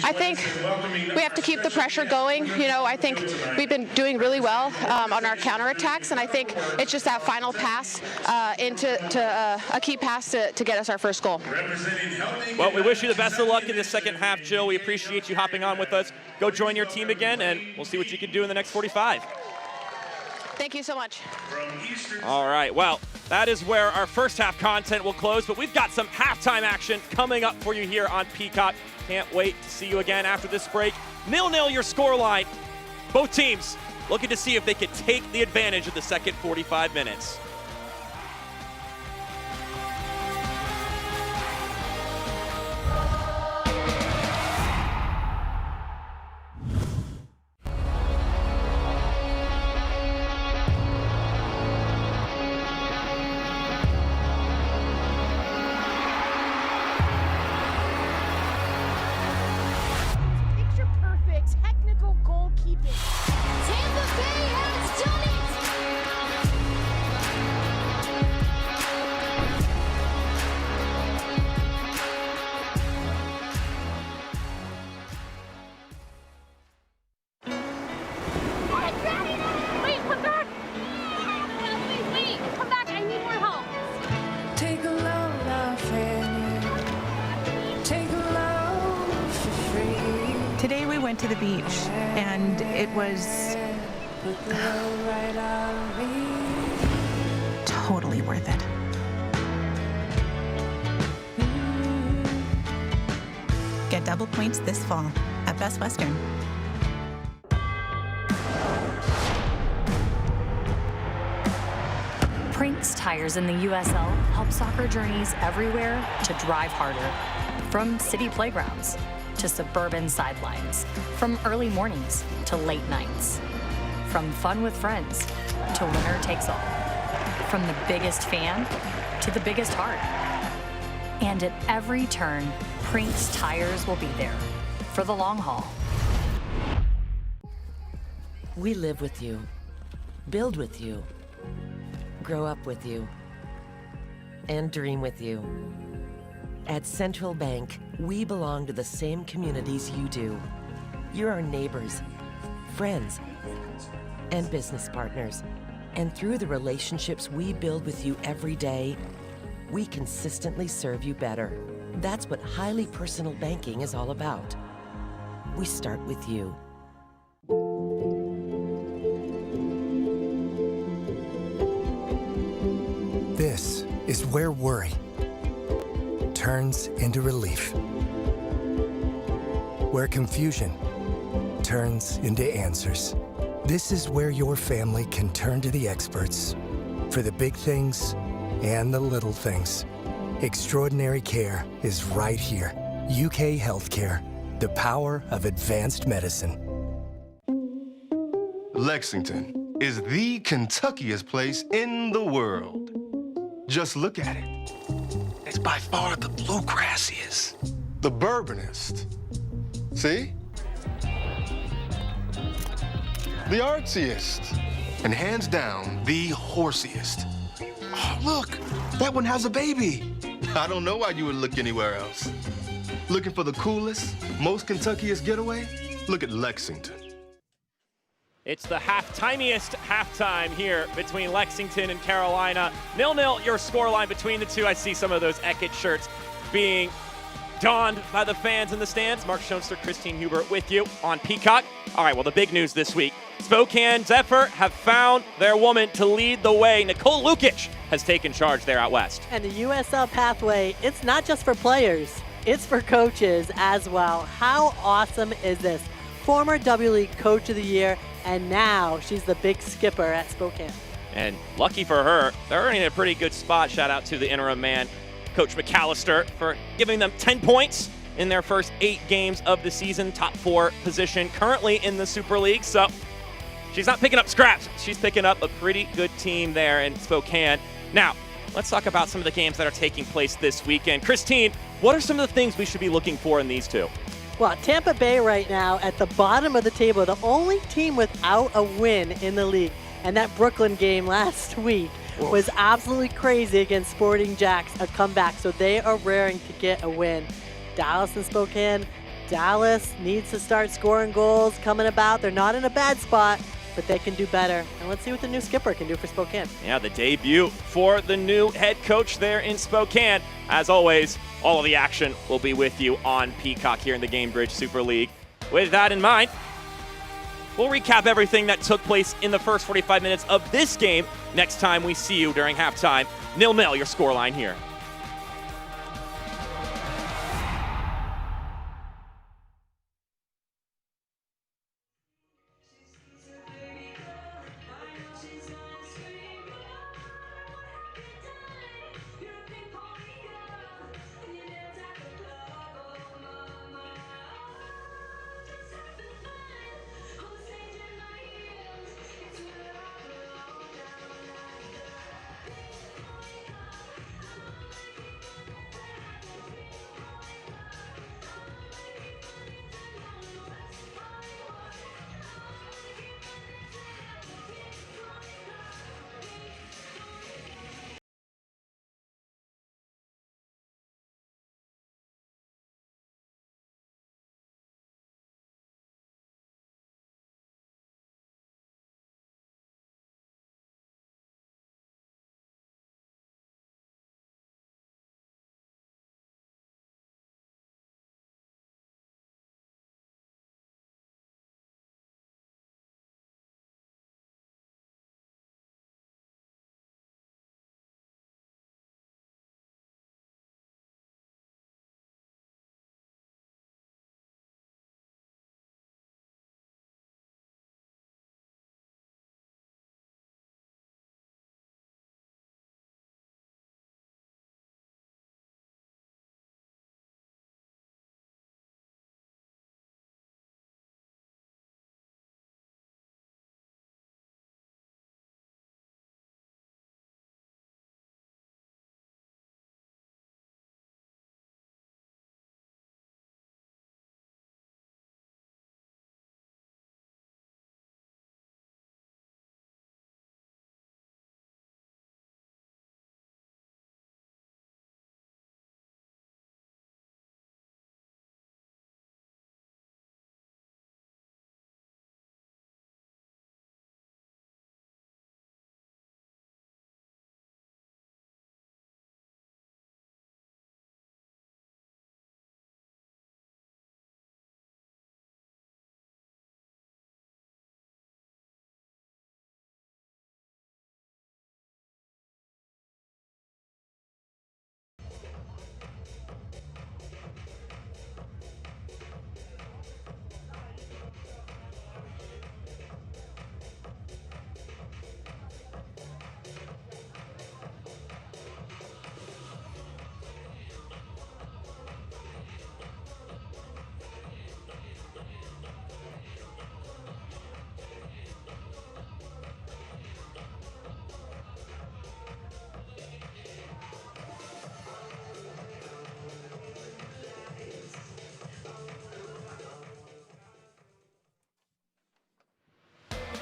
I think we have to keep the pressure going. I think we've been doing really well on our counterattacks, and I think it's just that final pass into a key pass to get us our first goal. Well, we wish you the best of luck in the second half, Jill. We appreciate you hopping on with us. Go join your team again, and we'll see what you can do in the next 45. Thank you so much. All right, well, that is where our first half content will close, but we've got some halftime action coming up for you here on Peacock. Can't wait to see you again after this break. 0-0 your scoreline. Both teams looking to see if they could take the advantage of the second 45 minutes. Today we went to the beach, and it was totally worth it. Get double points this fall at Best Western. Prinks tires in the USL help soccer journeys everywhere to drive harder. From city playgrounds to suburban sidelines, from early mornings to late nights, from fun with friends to winner takes all, from the biggest fan to the biggest heart. And at every turn, Prinks tires will be there for the long haul. We live with you, build with you, grow up with you, and dream with you. At Central Bank, we belong to the same communities you do. You're our neighbors, friends, and business partners. And through the relationships we build with you every day, we consistently serve you better. That's what highly personal banking is all about. We start with you. This is where worry turns into relief. Where confusion turns into answers. This is where your family can turn to the experts for the big things and the little things. Extraordinary care is right here. UK Healthcare, the power of advanced medicine. Lexington is the Kentuckiest place in the world. Just look at it. It's by far the bluegrassiest, the bourbonist. See? The artsiest, and hands down, the horsiest. Oh, look, that one has a baby. I don't know why you would look anywhere else. Looking for the coolest, most Kentuckiest getaway? Look at Lexington. It's the halftimiest halftime here between Lexington and Carolina. 0-0 your scoreline between the two. I see some of those Eckett shirts being donned by the fans in the stands. Mark Schoenster, Christine Huber with you on Peacock. All right, well, the big news this week. Spokane Zephyr have found their woman to lead the way. Nicole Lukic has taken charge there out west. And the USL pathway, it's not just for players, it's for coaches as well. How awesome is this? Former W League Coach of the Year, and now she's the big skipper at Spokane. And lucky for her, they're in a pretty good spot. Shout out to the interim man, Coach McAllister, for giving them 10 points in their first 8 games of the season. Top 4 position currently in the Super League. So she's not picking up scraps. She's picking up a pretty good team there in Spokane. Now, let's talk about some of the games that are taking place this weekend. Christine, what are some of the things we should be looking for in these two? Well, Tampa Bay right now at the bottom of the table, the only team without a win in the league. And that Brooklyn game last week was absolutely crazy against Sporting Jacks, a comeback. So they are raring to get a win. Dallas and Spokane. Dallas needs to start scoring goals coming about. They're not in a bad spot, but they can do better. And let's see what the new skipper can do for Spokane. Yeah, the debut for the new head coach there in Spokane. As always, all of the action will be with you on Peacock here in the Gamebridge Super League. With that in mind, we'll recap everything that took place in the first 45 minutes of this game next time we see you during halftime. 0-0 your scoreline here.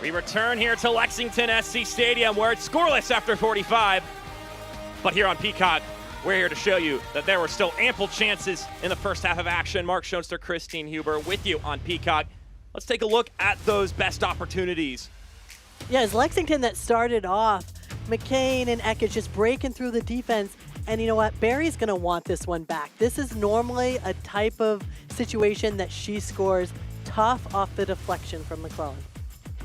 We return here to Lexington SC Stadium, where it's scoreless after 45. But here on Peacock, we're here to show you that there were still ample chances in the first half of action. Mark Schoenster, Christine Huber with you on Peacock. Let's take a look at those best opportunities. Yeah, it's Lexington that started off. McCain and Eckes just breaking through the defense. And you know what? Barry's going to want this one back. This is normally a type of situation that she scores tough off the deflection from McClellan.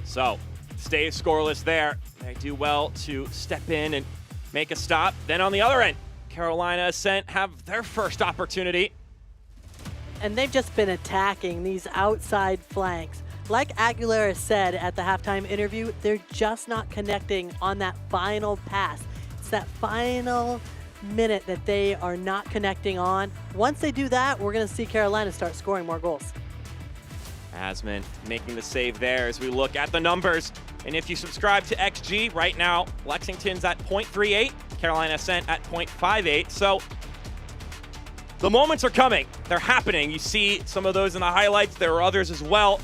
So, stays scoreless there. They do well to step in and make a stop. Then on the other end, Carolina Ascent have their first opportunity. And they've just been attacking these outside flanks. Like Aguilera said at the halftime interview, they're just not connecting on that final pass. It's that final minute that they are not connecting on. Once they do that, we're going to see Carolina start scoring more goals. Asman making the save there as we look at the numbers. And if you subscribe to XG right now, Lexington's at 0.38, Carolina Ascent at 0.58. So the moments are coming. They're happening. You see some of those in the highlights. There are others as well.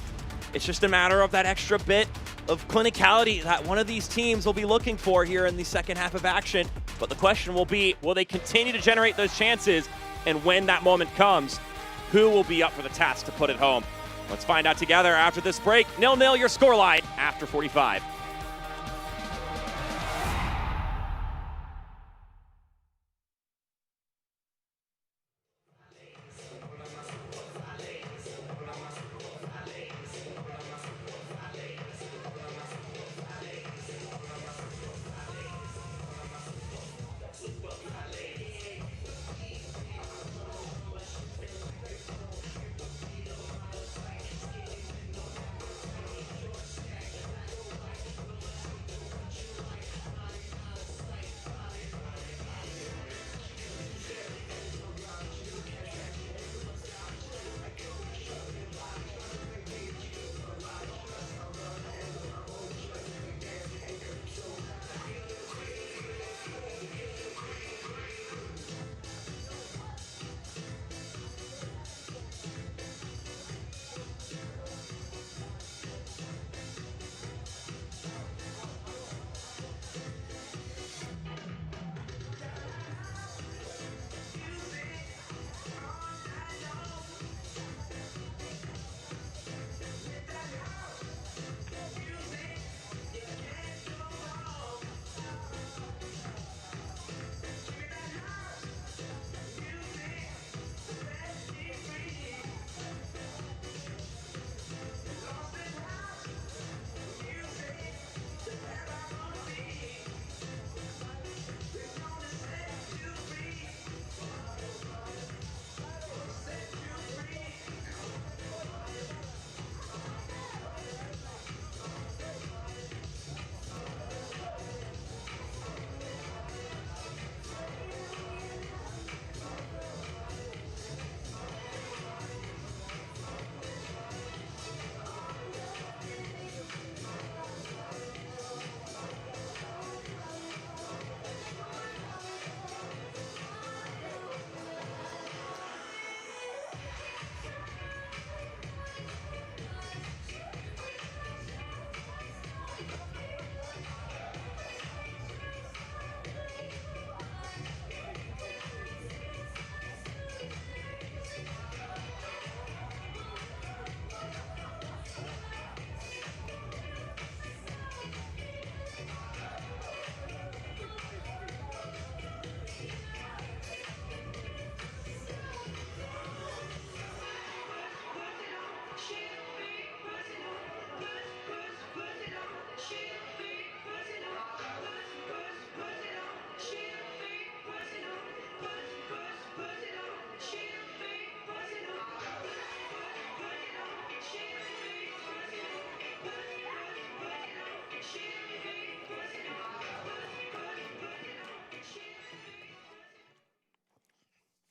It's just a matter of that extra bit of clinicality that one of these teams will be looking for here in the second half of action. But the question will be, will they continue to generate those chances? And when that moment comes, who will be up for the task to put it home? Let's find out together after this break. 0-0 your scoreline after 45.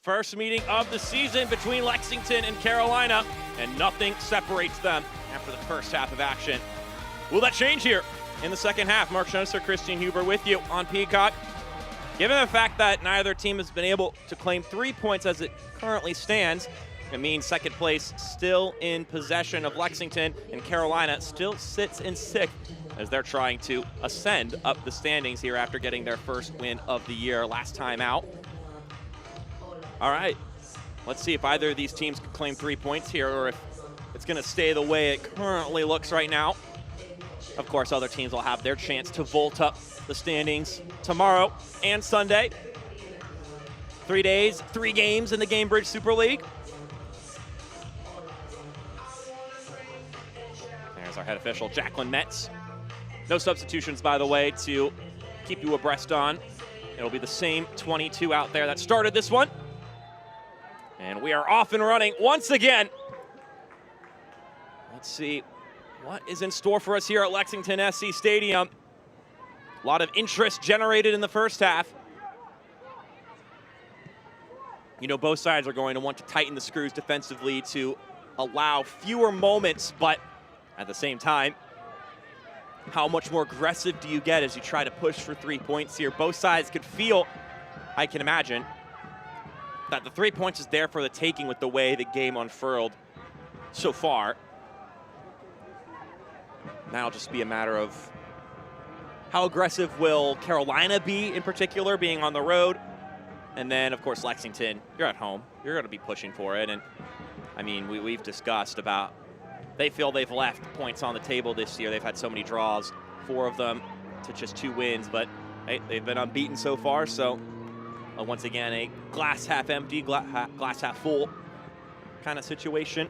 First meeting of the season between Lexington and Carolina, and nothing separates them after the first half of action. Will that change here in the second half? Mark Schoenster, Christine Huber with you on Peacock. Given the fact that neither team has been able to claim 3 points as it currently stands, It means second place still in possession of Lexington, and Carolina still sits in sixth as they're trying to ascend up the standings here after getting their first win of the year last time out. All right, let's see if either of these teams can claim 3 points here or if it's going to stay the way it currently looks right now. Of course, other teams will have their chance to vault up the standings tomorrow and Sunday. 3 days, 3 games in the Gamebridge Super League. There's our head official, Jacqueline Metz. No substitutions, by the way, to keep you abreast on. It'll be the same 22 out there that started this one. And we are off and running once again. Let's see what is in store for us here at Lexington SC Stadium. A lot of interest generated in the first half. You know, both sides are going to want to tighten the screws defensively to allow fewer moments, but at the same time, how much more aggressive do you get as you try to push for 3 points here? Both sides could feel, I can imagine, that the 3 points is there for the taking with the way the game unfurled so far. Now it'll just be a matter of how aggressive will Carolina be in particular, being on the road. And then, of course, Lexington, you're at home. You're going to be pushing for it. And, I mean, we've discussed about they feel they've left points on the table this year. They've had so many draws, 4 of them to just 2 wins. But, hey, they've been unbeaten so far. So, once again, a glass half empty, glass half full kind of situation.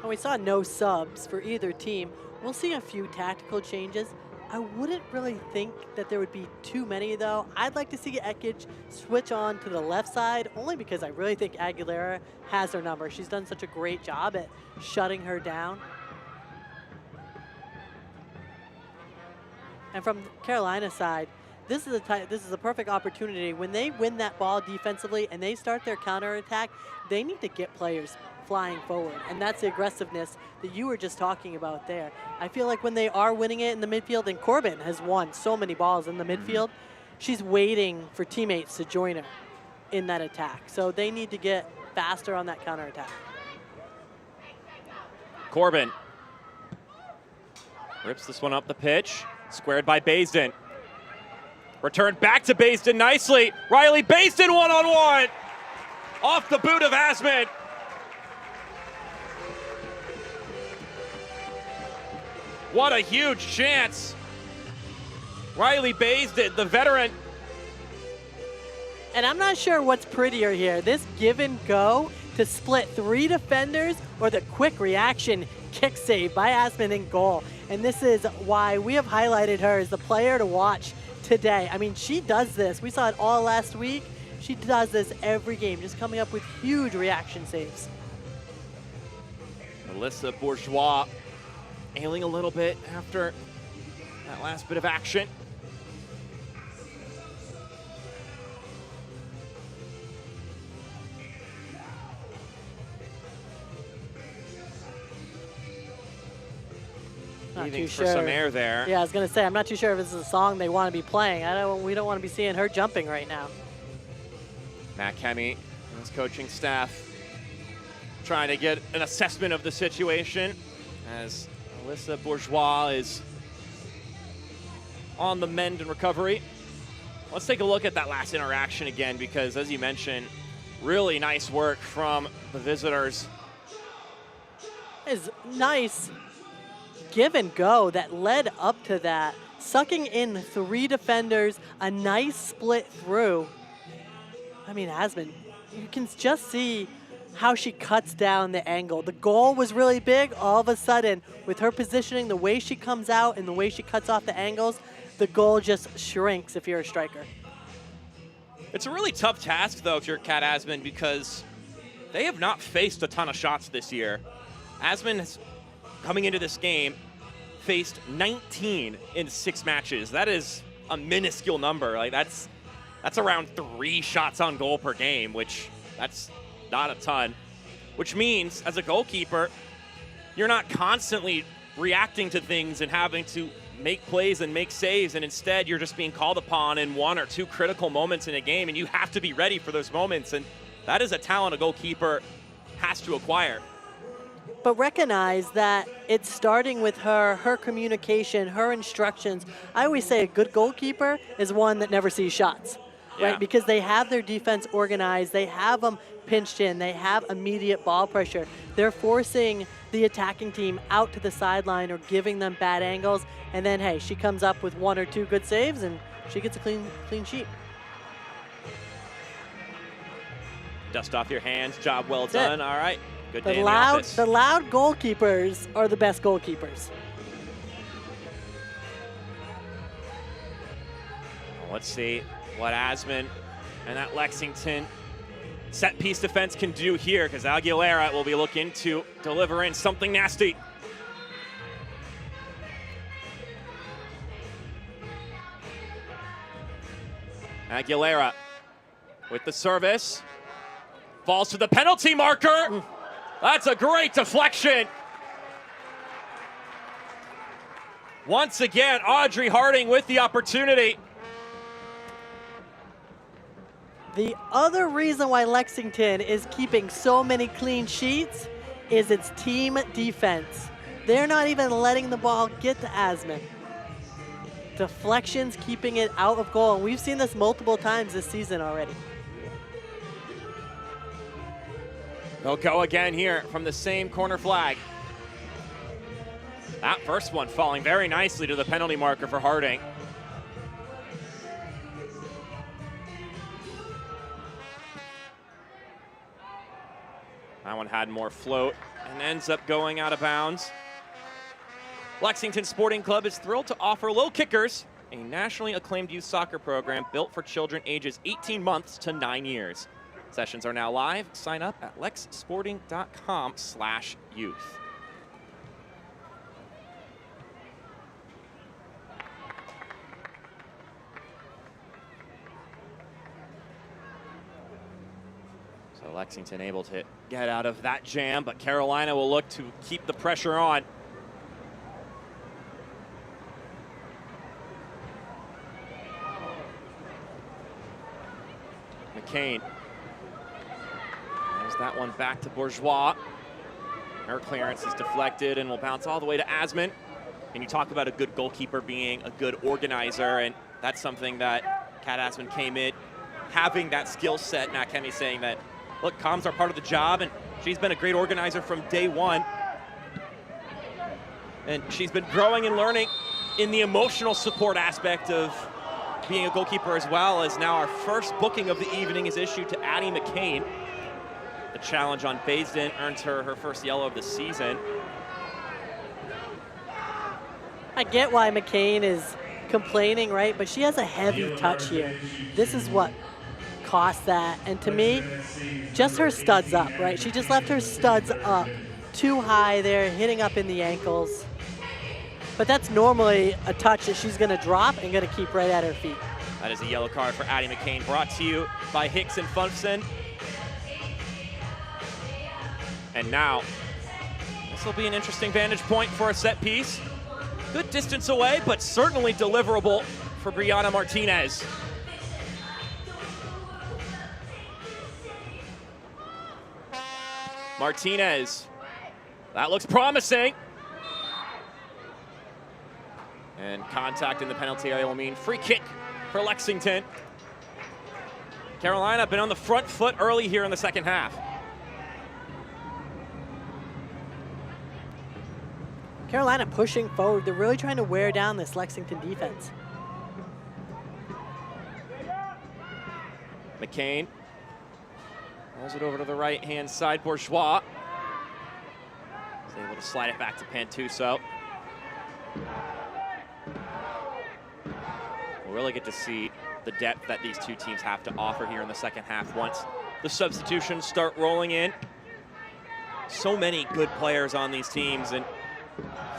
And we saw no subs for either team. We'll see a few tactical changes. I wouldn't really think that there would be too many, though. I'd like to see Ekic switch on to the left side, only because I really think Aguilera has her number. She's done such a great job at shutting her down. And from Carolina's side, this is a perfect opportunity. When they win that ball defensively and they start their counterattack, they need to get players flying forward, and that's the aggressiveness that you were just talking about there. I feel like when they are winning it in the midfield, and Corbin has won so many balls in the midfield, she's waiting for teammates to join her in that attack. So they need to get faster on that counterattack. Corbin rips this one up the pitch, squared by Baisden. Returned back to Baisden nicely. Riley Baisden one-on-one off the boot of Ascent. What a huge chance. Riley Baisden, the veteran. And I'm not sure what's prettier here, this give and go to split 3 defenders or the quick reaction kick save by Ascent in goal. And this is why we have highlighted her as the player to watch today. I mean, she does this. We saw it all last week. She does this every game, just coming up with huge reaction saves. Alyssa Bourgeois ailing a little bit after that last bit of action. Leaving for some air there. Yeah, I was gonna say, I'm not too sure if this is a song they want to be playing. We don't want to be seeing her jumping right now. Matt Kemme and his coaching staff trying to get an assessment of the situation as Alyssa Bourgeois is on the mend and recovery. Let's take a look at that last interaction again, because as you mentioned, really nice work from the visitors. Is nice give and go that led up to that, sucking in 3 defenders, a nice split through. I mean, Ascent, you can just see how she cuts down the angle. The goal was really big. All of a sudden, with her positioning, the way she comes out and the way she cuts off the angles, the goal just shrinks if you're a striker. It's a really tough task, though, if you're Cat Ascent, because they have not faced a ton of shots this year. Ascent has, coming into this game, faced 19 in 6 matches. That is a minuscule number. Like that's around 3 shots on goal per game, which that's not a ton. Which means, as a goalkeeper, you're not constantly reacting to things and having to make plays and make saves, and instead you're just being called upon in 1 or 2 critical moments in a game, and you have to be ready for those moments. And That is a talent a goalkeeper has to acquire. But recognize that it's starting with her communication, her instructions. I always say a good goalkeeper is one that never sees shots, right? Because they have their defense organized, they have them pinched in, they have immediate ball pressure. They're forcing the attacking team out to the sideline or giving them bad angles, and then, hey, she comes up with 1 or 2 good saves and she gets a clean sheet. Dust off your hands, job well done. All right, good day The in the office. loud goalkeepers are the best goalkeepers. Well, let's see what Ascent and that Lexington set-piece defense can do here, because Aguilera will be looking to deliver in something nasty. Aguilera with the service. Falls to the penalty marker. That's a great deflection. Once again, Audrey Harding with the opportunity. The other reason why Lexington is keeping so many clean sheets is its team defense. They're not even letting the ball get to Ascent. Deflections keeping it out of goal. And we've seen this multiple times this season already. They'll go again here from the same corner flag. That first one falling very nicely to the penalty marker for Harding. That one had more float and ends up going out of bounds. Lexington Sporting Club is thrilled to offer Low Kickers, a nationally acclaimed youth soccer program built for children ages 18 months to 9 years. Sessions are now live. Sign up at lexsporting.com/youth. So Lexington able to get out of that jam, but Carolina will look to keep the pressure on. McCain. There's that one back to Bourgeois. Her clearance is deflected and will bounce all the way to Ascent. And you talk about a good goalkeeper being a good organizer, and that's something that Kat Ascent came in having that skill set. Now Kenny saying that, look, comms are part of the job, and she's been a great organizer from day one. And she's been growing and learning in the emotional support aspect of being a goalkeeper, as well as now our first booking of the evening is issued to Addie McCain. The challenge on Baysden earns her her first yellow of the season. I get why McCain is complaining, right? But she has a heavy touch here. This is what cost that. And to me, just her studs up, right? She just left her studs up too high there, hitting up in the ankles. But that's normally a touch that she's going to drop and going to keep right at her feet. That is a yellow card for Addie McCain, brought to you by Hicks and Funfson. And now, this will be an interesting vantage point for a set piece. Good distance away, but certainly deliverable for Brianna Martinez. Martinez, that looks promising. And contact in the penalty area will mean free kick for Lexington. Carolina been on the front foot early here in the second half. Carolina pushing forward. They're really trying to wear down this Lexington defense. McCain rolls it over to the right-hand side. Bourgeois is able to slide it back to Pantuso. We'll really get to see the depth that these two teams have to offer here in the second half once the substitutions start rolling in. So many good players on these teams, and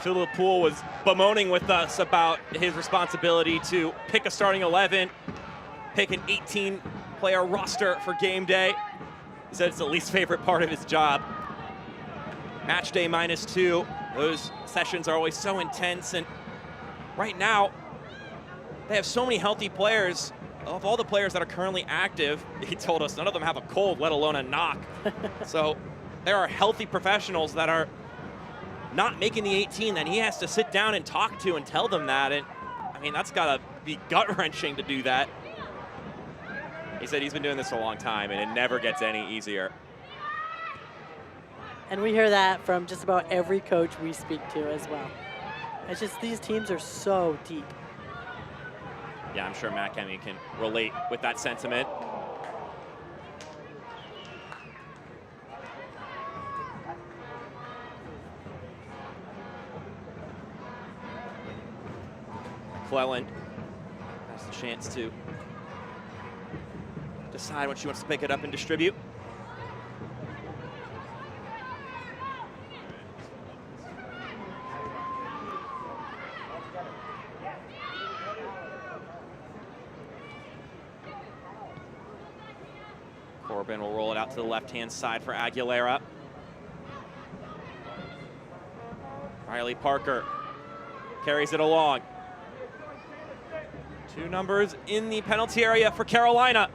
Philip Poole was bemoaning with us about his responsibility to pick a starting 11, pick an 18-player roster for game day. He said it's the least favorite part of his job. Match day -2. Those sessions are always so intense, and right now they have so many healthy players of all the players that are currently active, he told us none of them have a cold, let alone a knock. So there are healthy professionals that are not making the 18 that he has to sit down and talk to and tell them that. And I mean, that's got to be gut-wrenching to do that. He said he's been doing this a long time, and it never gets any easier. And we hear that from just about every coach we speak to as well. It's just these teams are so deep. Yeah, I'm sure Matt Kemmy can relate with that sentiment. McClellan has the chance to decide when she wants to pick it up and distribute. Corbin will roll it out to the left-hand side for Aguilera. Riley Parker carries it along. 2 numbers in the penalty area for Carolina.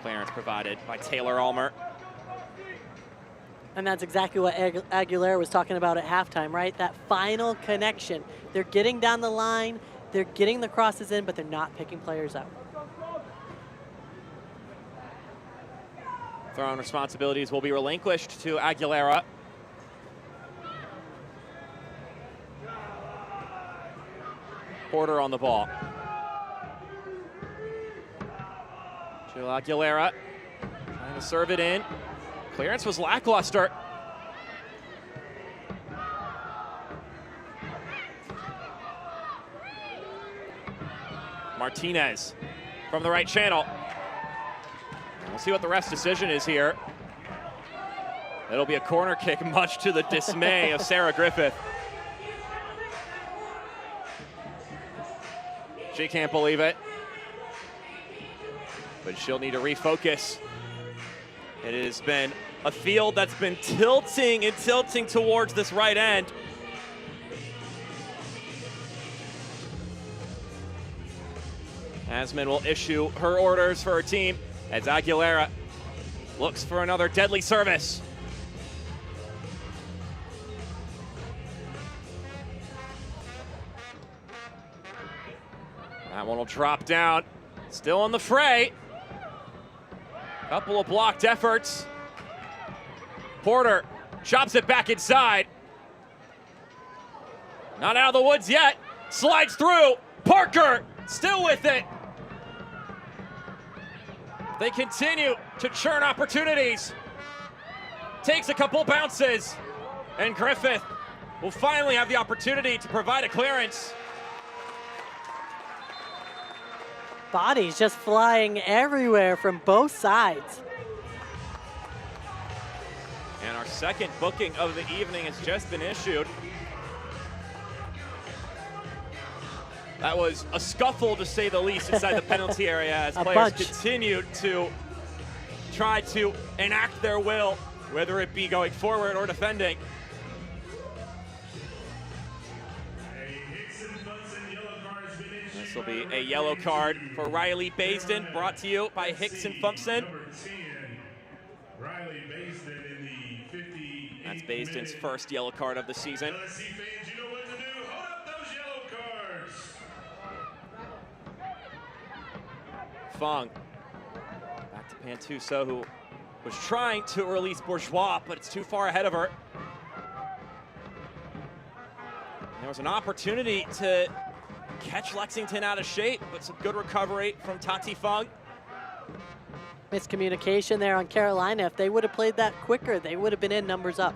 Clearance provided by Taylor Almer. And that's exactly what Aguilera was talking about at halftime, right? That final connection. They're getting down the line, they're getting the crosses in, but they're not picking players up. Throw-in responsibilities will be relinquished to Aguilera. Porter on the ball. Jill Aguilera trying to serve it in. Clearance was lackluster. Martinez from the right channel. We'll see what the ref's decision is here. It'll be a corner kick, much to the dismay of Sarah Griffith. She can't believe it, but she'll need to refocus. It has been a field that's been tilting and tilting towards this right end. Asman will issue her orders for her team as Aguilera looks for another deadly service. That one will drop down. Still in the fray. Couple of blocked efforts. Porter chops it back inside. Not out of the woods yet. Slides through. Parker still with it. They continue to churn opportunities. Takes a couple bounces. And Griffith will finally have the opportunity to provide a clearance. Bodies just flying everywhere from both sides. And our second booking of the evening has just been issued. That was a scuffle, to say the least, inside the penalty area as players continued to try to enact their will, whether it be going forward or defending. This will be a yellow card for Riley Baisden, brought to you by Hicks and Fumpson. That's Baisden's first yellow card of the season. Fong back to Pantuso, who was trying to release Bourgeois, but it's too far ahead of her. There was an opportunity to catch Lexington out of shape, but some good recovery from Tati Fong. Miscommunication there on Carolina. If they would have played that quicker, they would have been in numbers up.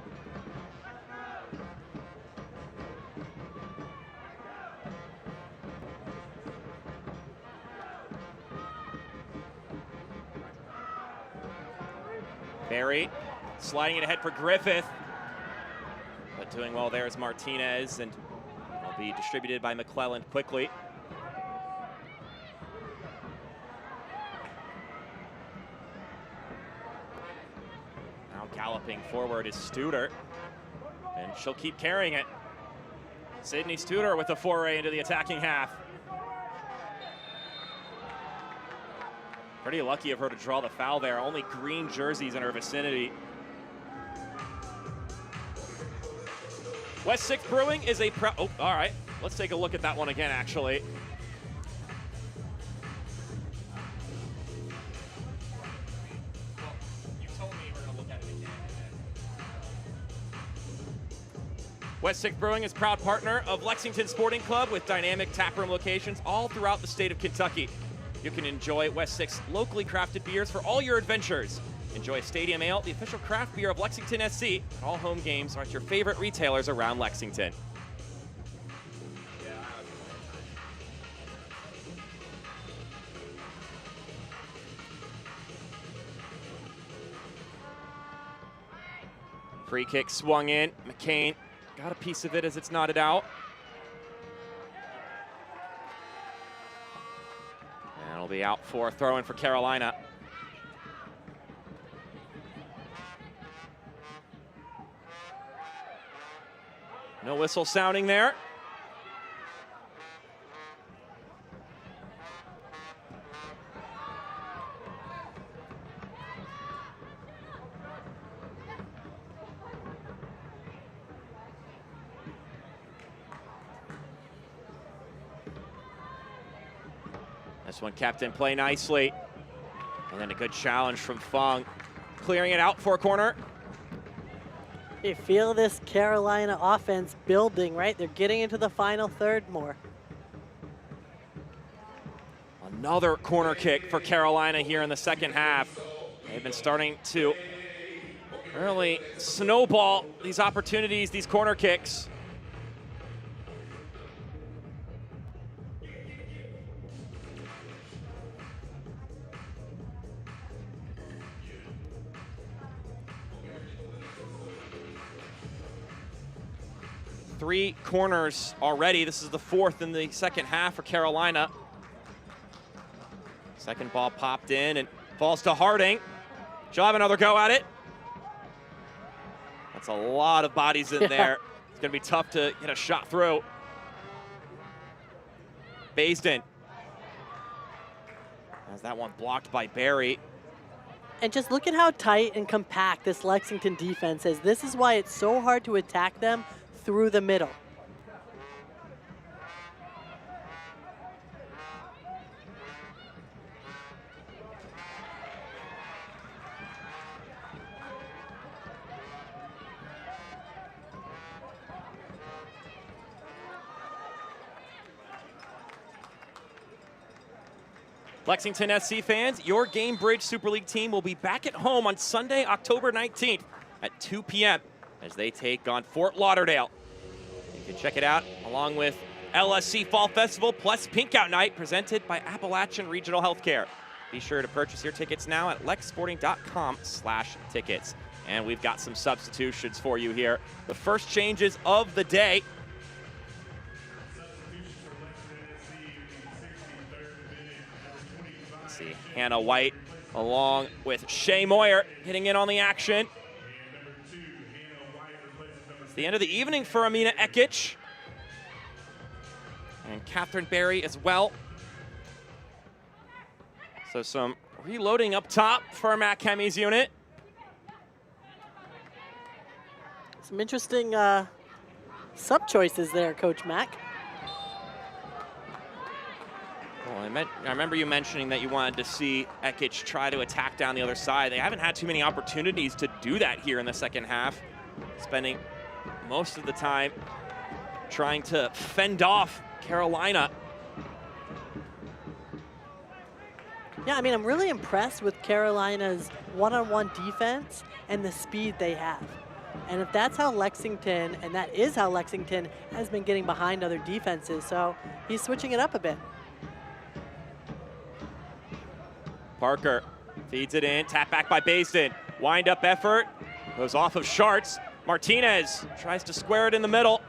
Barry sliding it ahead for Griffith, but doing well there is Martinez, and will be distributed by McClellan quickly. Now galloping forward is Studer, and she'll keep carrying it. Sydney Studer with a foray into the attacking half. Pretty lucky of her to draw the foul there. Only green jerseys in her vicinity. West 6th Brewing is a oh, all right. Let's take a look at that one again, actually. West 6th Brewing is proud partner of Lexington Sporting Club with dynamic taproom locations all throughout the state of Kentucky. You can enjoy West 6 locally crafted beers for all your adventures. Enjoy Stadium Ale, the official craft beer of Lexington SC, and all home games are at your favorite retailers around Lexington. Free kick swung in. McCain got a piece of it as it's knotted out. And it'll be out for a throw-in for Carolina. No whistle sounding there. This one kept in play nicely. And then a good challenge from Fung, clearing it out for a corner. You feel this Carolina offense building, right? They're getting into the final third more. Another corner kick for Carolina here in the second half. They've been starting to really snowball these opportunities, these corner kicks. Three corners already. This is the fourth in the second half for Carolina. Second ball popped in and falls to Harding. She'll have another go at it. That's a lot of bodies in there. It's going to be tough to get a shot through. Baisden has that one blocked by Barry. And just look at how tight and compact this Lexington defense is. This is why it's so hard to attack them through the middle. Lexington SC fans, your Gamebridge Super League team will be back at home on Sunday, October 19th at 2 p.m. as they take on Fort Lauderdale. You can check it out along with LSC Fall Festival plus Pink Out Night presented by Appalachian Regional Healthcare. Be sure to purchase your tickets now at lexsporting.com/tickets. And we've got some substitutions for you here. The first changes of the day. Let's see, Hannah White along with Shay Moyer hitting in on the action. It's the end of the evening for Amina Ekic. And Catherine Barry as well. So some reloading up top for Matt Kemi's unit. Some interesting sub choices there, Coach Mack. Well, I remember you mentioning that you wanted to see Ekic try to attack down the other side. They haven't had too many opportunities to do that here in the second half, spending most of the time trying to fend off Carolina. Yeah, I mean, I'm really impressed with Carolina's one-on-one defense and the speed they have. And if that's how Lexington, and that is how Lexington has been getting behind other defenses, so he's switching it up a bit. Parker feeds it in, tap back by Baisden. Wind up effort, goes off of Schartz. Martinez tries to square it in the middle.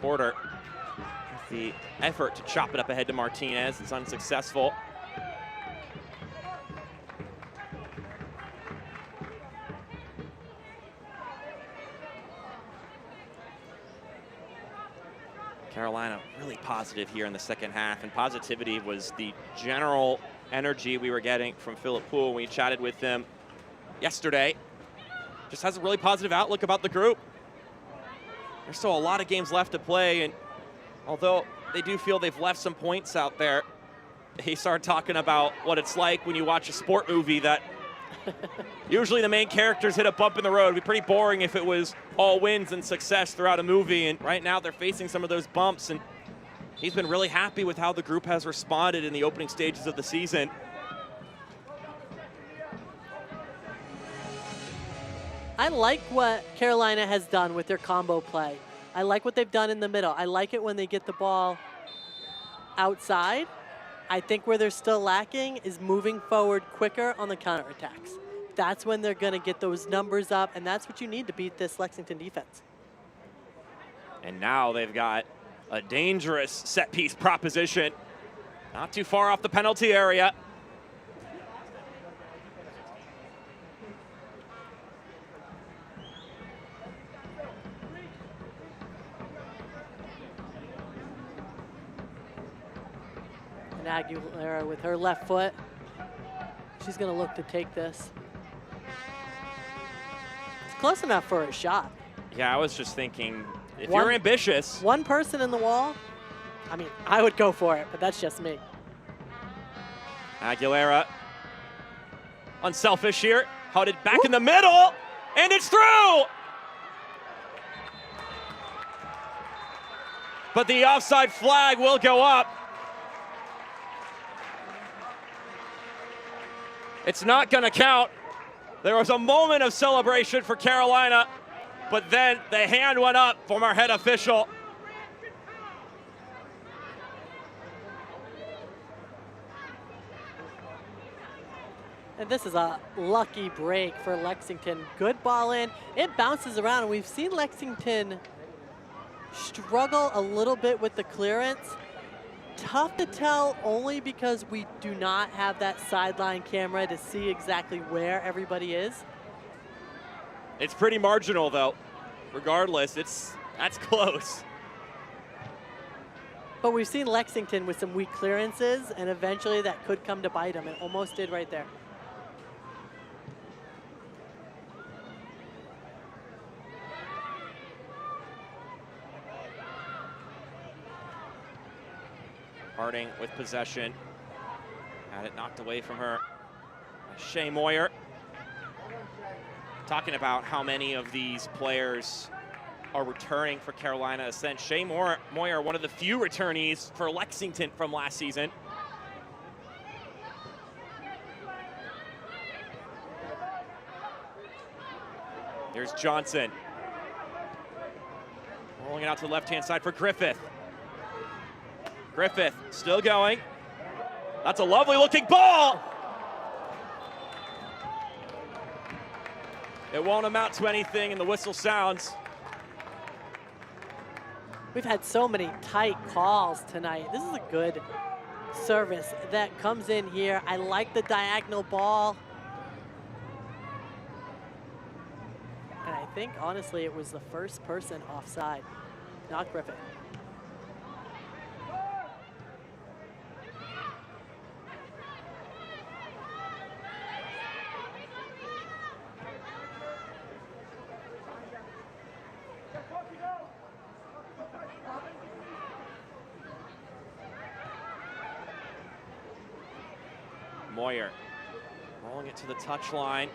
Porter with the effort to chop it up ahead to Martinez. It's unsuccessful. Carolina really positive here in the second half, and positivity was the general energy we were getting from Philip Poole when we chatted with him yesterday. Just has a really positive outlook about the group. There's still a lot of games left to play, and although they do feel they've left some points out there, he started talking about what it's like when you watch a sport movie that usually the main characters hit a bump in the road. It'd be pretty boring if it was all wins and success throughout a movie, and right now they're facing some of those bumps, and he's been really happy with how the group has responded in the opening stages of the season. I like what Carolina has done with their combo play. I like what they've done in the middle. I like it when they get the ball outside. I think where they're still lacking is moving forward quicker on the counterattacks. That's when they're going to get those numbers up, and that's what you need to beat this Lexington defense. And now they've got a dangerous set-piece proposition. Not too far off the penalty area. And Aguilera with her left foot. She's going to look to take this. It's close enough for a shot. Yeah, I was just thinking, if you're ambitious. One person in the wall, I mean, I would go for it, but that's just me. Aguilera, unselfish here, headed back in the middle, and it's through! But the offside flag will go up. It's not gonna count. There was a moment of celebration for Carolina, but then the hand went up from our head official. And this is a lucky break for Lexington. Good ball in, it bounces around, and we've seen Lexington struggle a little bit with the clearance. Tough to tell only because we do not have that sideline camera to see exactly where everybody is. It's pretty marginal though. Regardless, that's close. But we've seen Lexington with some weak clearances, and eventually that could come to bite them. It almost did right there. Harding with possession. Had it knocked away from her. Shea Moyer. Talking about how many of these players are returning for Carolina Ascent. Shea Moyer, one of the few returnees for Lexington from last season. Here's Johnson. Rolling it out to the left-hand side for Griffith. Griffith still going. That's a lovely looking ball. It won't amount to anything, and the whistle sounds. We've had so many tight calls tonight. This is a good service that comes in here. I like the diagonal ball. And I think, honestly, it was the first person offside, not Griffith. Moyer rolling it to the touch line.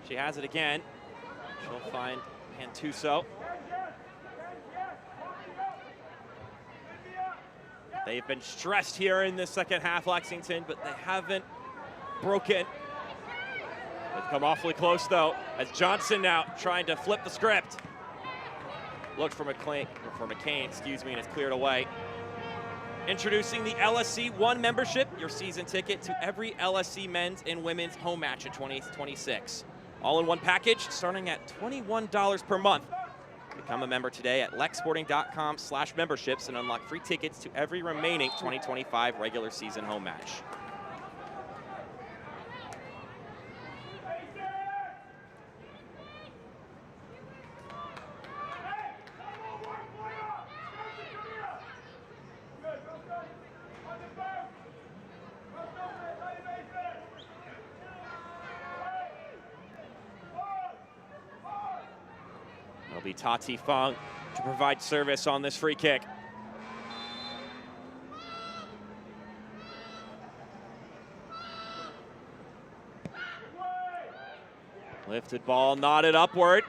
She has it again. She'll find Pantuso. They've been stressed here in the second half, Lexington, but they haven't broken. They've come awfully close, though, as Johnson now trying to flip the script. Looked for McCain, excuse me, and it's cleared away. Introducing the LSC One membership, your season ticket to every LSC men's and women's home match in 2026. All in one package, starting at $21 per month. Become a member today at lexsporting.com/memberships and unlock free tickets to every remaining 2025 regular season home match. be Tati Fung to provide service on this free kick. Lifted ball, nodded upward.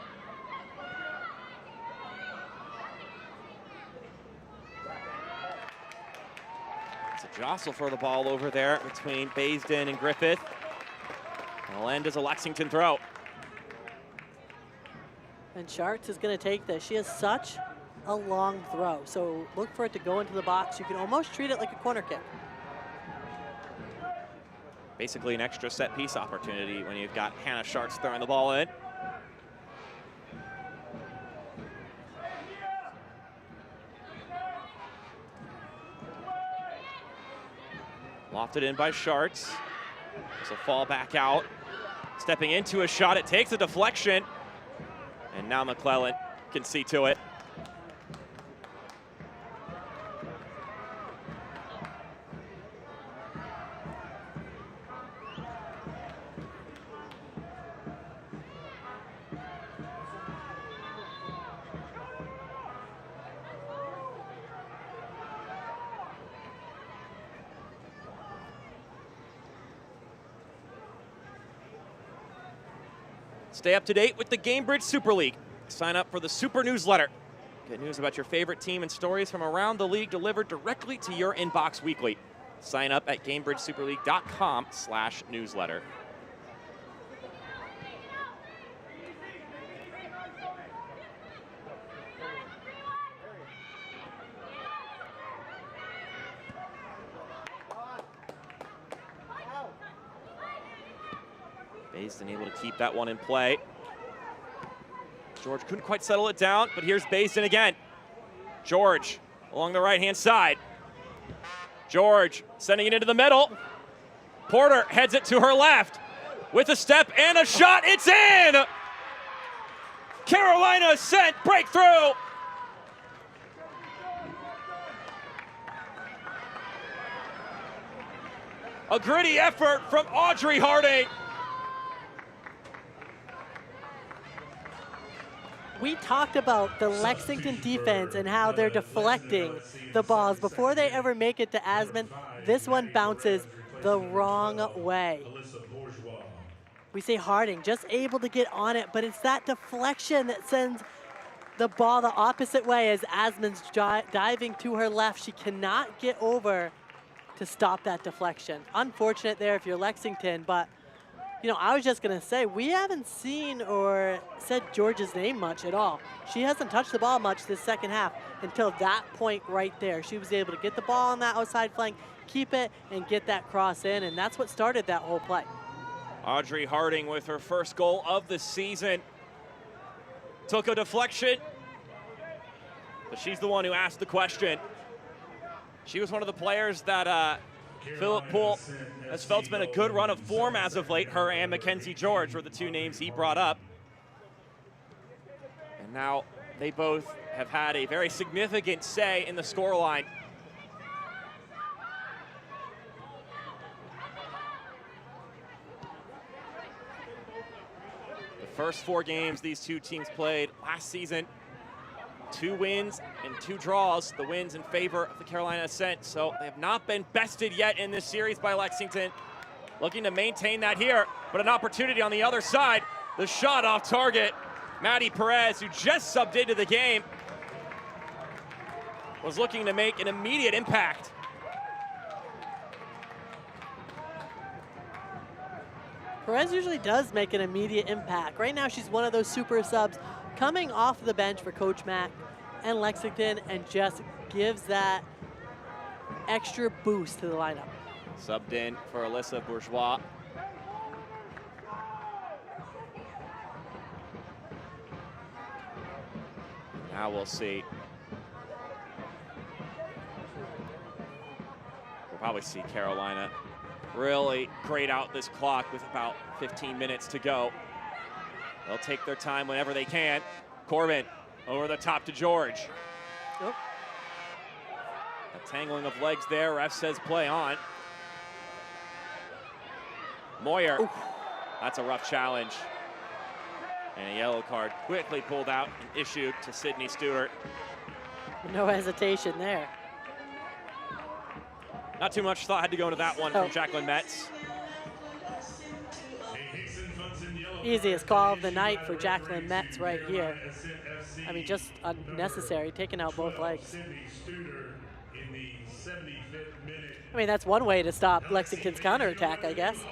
It's a jostle for the ball over there between Baisden and Griffith. It'll end as a Lexington throw. And Sharks is going to take this. She has such a long throw, so look for it to go into the box. You can almost treat it like a corner kick. Basically an extra set piece opportunity when you've got Hannah Sharks throwing the ball in. Lofted in by Sharks. There's a fall back out. Stepping into a shot, it takes a deflection. And now McClellan can see to it. Stay up to date with the Gamebridge Super League. Sign up for the Super Newsletter. Get news about your favorite team and stories from around the league delivered directly to your inbox weekly. Sign up at GamebridgeSuperLeague.com/newsletter. Baisden able to keep that one in play. George couldn't quite settle it down, but here's Baisden again. George along the right-hand side. George sending it into the middle. Porter heads it to her left with a step and a shot. It's in! Carolina Ascent breakthrough! A gritty effort from Audrey Harding. We talked about the Lexington defense and how they're deflecting the balls before they ever make it to Asmund. This one bounces the wrong way. We say Harding just able to get on it, but it's that deflection that sends the ball the opposite way as Asmund's diving to her left. She cannot get over to stop that deflection. Unfortunate there if you're Lexington, but you know, I was just going to say, we haven't seen or said George's name much at all. She hasn't touched the ball much this second half until that point right there. She was able to get the ball on that outside flank, keep it, and get that cross in, and that's what started that whole play. Audrey Harding with her first goal of the season. Took a deflection, but she's the one who asked the question. She was one of the players that Philip Poole has felt it's been a good run of form as of late. Her and Mackenzie George were the two names he brought up. And now they both have had a very significant say in the scoreline. The first 4 games these two teams played last season, 2 wins and 2 draws. The wins in favor of the Carolina Ascent. So they have not been bested yet in this series by Lexington. Looking to maintain that here, but an opportunity on the other side. The shot off target. Maddie Perez, who just subbed into the game, was looking to make an immediate impact. Perez usually does make an immediate impact. Right now she's one of those super subs coming off the bench for Coach Mack and Lexington and just gives that extra boost to the lineup. Subbed in for Alyssa Bourgeois. Now we'll see. We'll probably see Carolina really grade out this clock with about 15 minutes to go. They'll take their time whenever they can. Corbin over the top to George. Oh. A tangling of legs there. Ref says play on. Moyer. Oof. That's a rough challenge. And a yellow card quickly pulled out and issued to Sydney Stewart. No hesitation there. Not too much thought had to go into that one from Jacqueline Metz. Easiest call of the night for Jacqueline Metz right here. I mean, just unnecessary, taking out both legs. I mean, that's one way to stop Lexington's counterattack, I guess.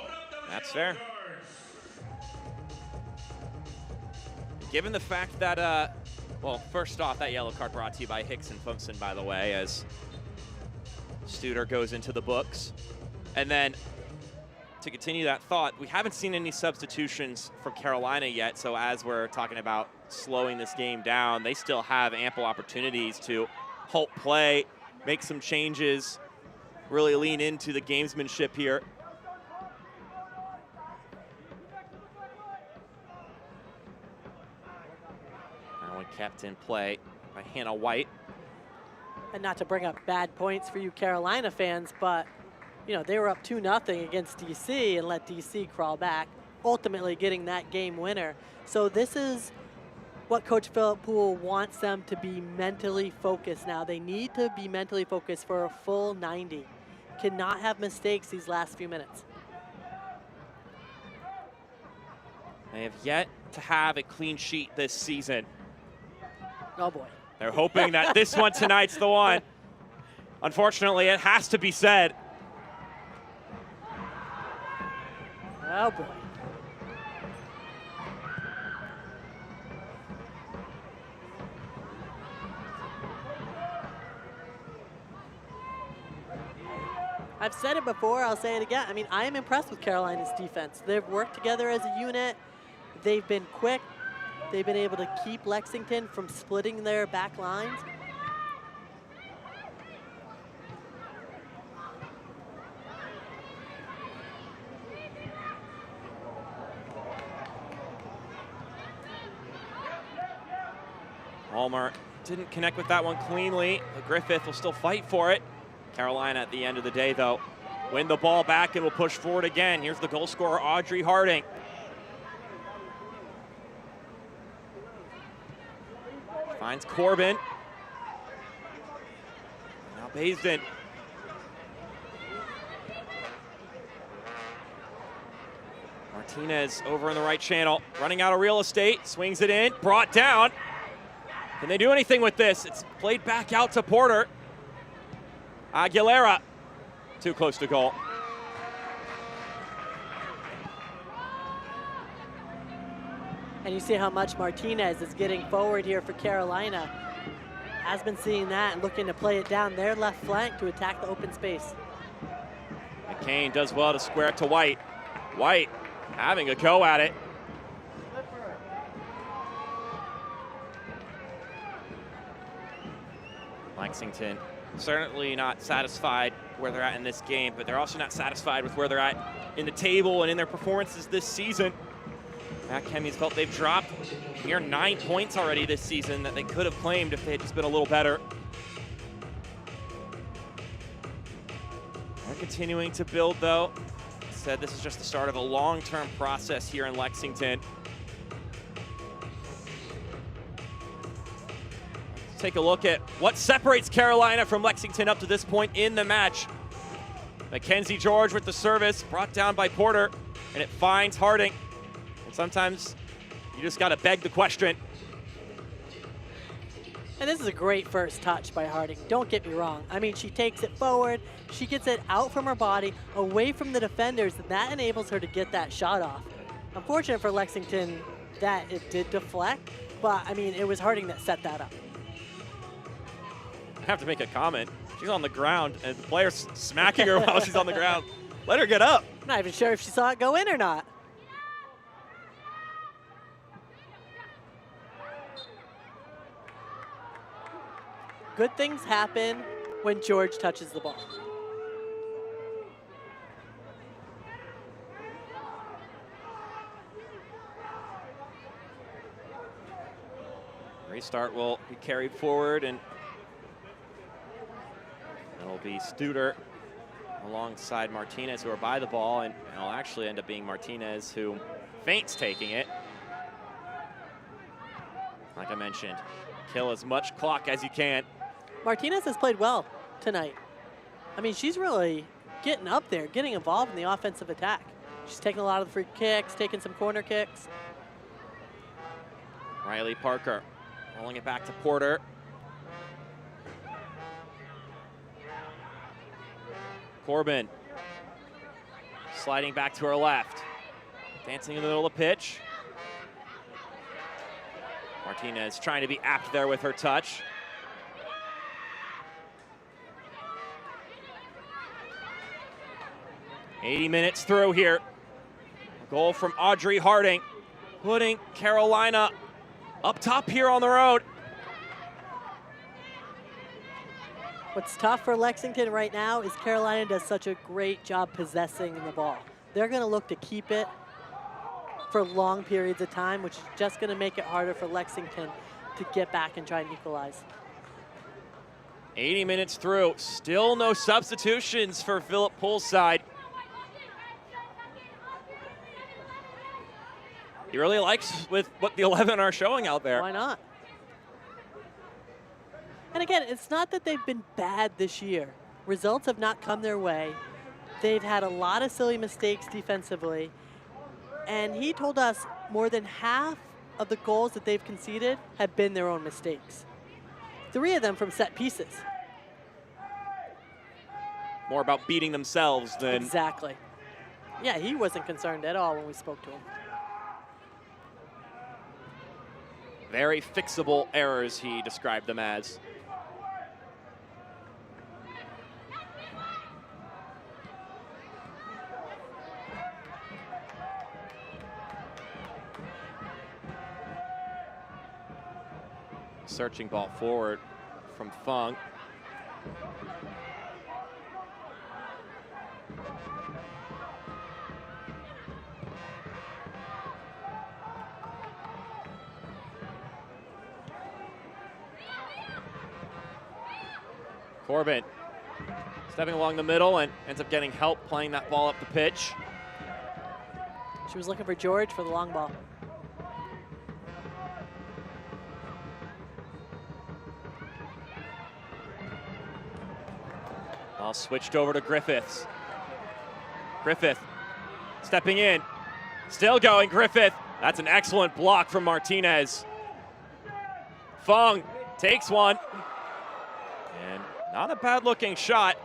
That's fair. Given the fact that, well, first off, that yellow card brought to you by Hicks and Funson, by the way, as Studer goes into the books. And then to continue that thought, we haven't seen any substitutions from Carolina yet, so as we're talking about slowing this game down, they still have ample opportunities to halt play, make some changes, really lean into the gamesmanship here. That one kept in play by Hannah White. And not to bring up bad points for you Carolina fans, but you know, they were up 2-0 against DC and let DC crawl back, ultimately getting that game winner. So this is what Coach Phillip Poole wants them to be mentally focused now. They need to be mentally focused for a full 90. Cannot have mistakes these last few minutes. They have yet to have a clean sheet this season. Oh boy. They're hoping that this one tonight's the one. Unfortunately, it has to be said. Oh boy. I've said it before, I'll say it again. I mean, I am impressed with Carolina's defense. They've worked together as a unit. They've been quick. They've been able to keep Lexington from splitting their back lines. Hallmark didn't connect with that one cleanly, but Griffith will still fight for it. Carolina at the end of the day, though, win the ball back and will push forward again. Here's the goal scorer, Audrey Harding. Finds Corbin. Now Baisden. Martinez over in the right channel, running out of real estate, swings it in, brought down. Can they do anything with this? It's played back out to Porter. Aguilera, too close to goal. And you see how much Martinez is getting forward here for Carolina. Has been seeing that and looking to play it down their left flank to attack the open space. McCain does well to square it to White. White having a go at it. Lexington certainly not satisfied where they're at in this game, but they're also not satisfied with where they're at in the table and in their performances this season. Matt Kemmy's felt they've dropped near 9 points already this season that they could have claimed if they had just been a little better. They're continuing to build, though. Said this is just the start of a long-term process here in Lexington. Take a look at what separates Carolina from Lexington up to this point in the match. Mackenzie George with the service, brought down by Porter, and it finds Harding. And sometimes you just got to beg the question. And this is a great first touch by Harding, don't get me wrong. I mean, she takes it forward, she gets it out from her body, away from the defenders, and that enables her to get that shot off. Unfortunate for Lexington that it did deflect, but I mean, it was Harding that set that up. I have to make a comment. She's on the ground, and the player's smacking her while she's on the ground. Let her get up. I'm not even sure if she saw it go in or not. Good things happen when George touches the ball. Restart will be carried forward, and it'll be Studer alongside Martinez, who are by the ball, and it'll actually end up being Martinez who feints taking it. mentioned. Kill as much clock as you can. Martinez has played well tonight. I mean, she's really getting up there, getting involved in the offensive attack. She's taking a lot of the free kicks, taking some corner kicks. Riley Parker rolling it back to Porter. Corbin sliding back to her left. Dancing in the middle of the pitch. Martinez trying to be apt there with her touch. $80 minutes through here. A goal from Audrey Harding, putting Carolina up top here on the road. What's tough for Lexington right now is Carolina does such a great job possessing the ball. They're going to look to keep it for long periods of time, which is just going to make it harder for Lexington to get back and try and equalize. 80 minutes through, still no substitutions for Philip Poole's side. He really likes with what the 11 are showing out there. Why not? And again, it's not that they've been bad this year. Results have not come their way. They've had a lot of silly mistakes defensively. And he told us more than half of the goals that they've conceded have been their own mistakes. 3 of them from set pieces. More about beating themselves than... Exactly. Yeah, he wasn't concerned at all when we spoke to him. Very fixable errors, he described them as. Searching ball forward from Fung. Corbin stepping along the middle and ends up getting help playing that ball up the pitch. She was looking for George for the long ball. Ball switched over to Griffiths. Griffith stepping in, still going Griffith. That's an excellent block from Martinez. Fung takes one. And not a bad looking shot.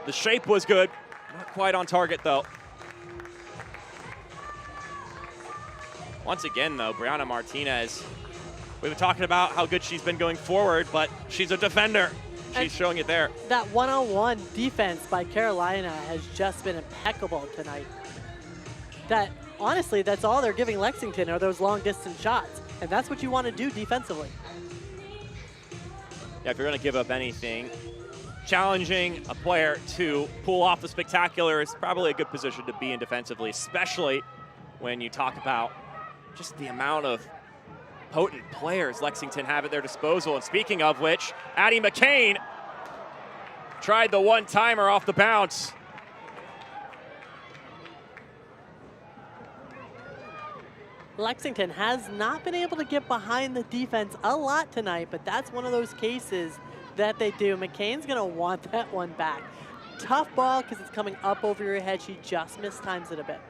The shape was good, not quite on target though. Once again though, Brianna Martinez, we've been talking about how good she's been going forward, but she's a defender. She's showing it there. That one-on-one defense by Carolina has just been impeccable tonight. That, honestly, that's all they're giving Lexington are those long-distance shots, and that's what you want to do defensively. Yeah, if you're going to give up anything, challenging a player to pull off the spectacular is probably a good position to be in defensively, especially when you talk about just the amount of potent players Lexington have at their disposal. And speaking of which, Addie McCain tried the one-timer off the bounce. Lexington has not been able to get behind the defense a lot tonight, but that's one of those cases that they do. McCain's going to want that one back. Tough ball because it's coming up over your head. She just mistimes it a bit.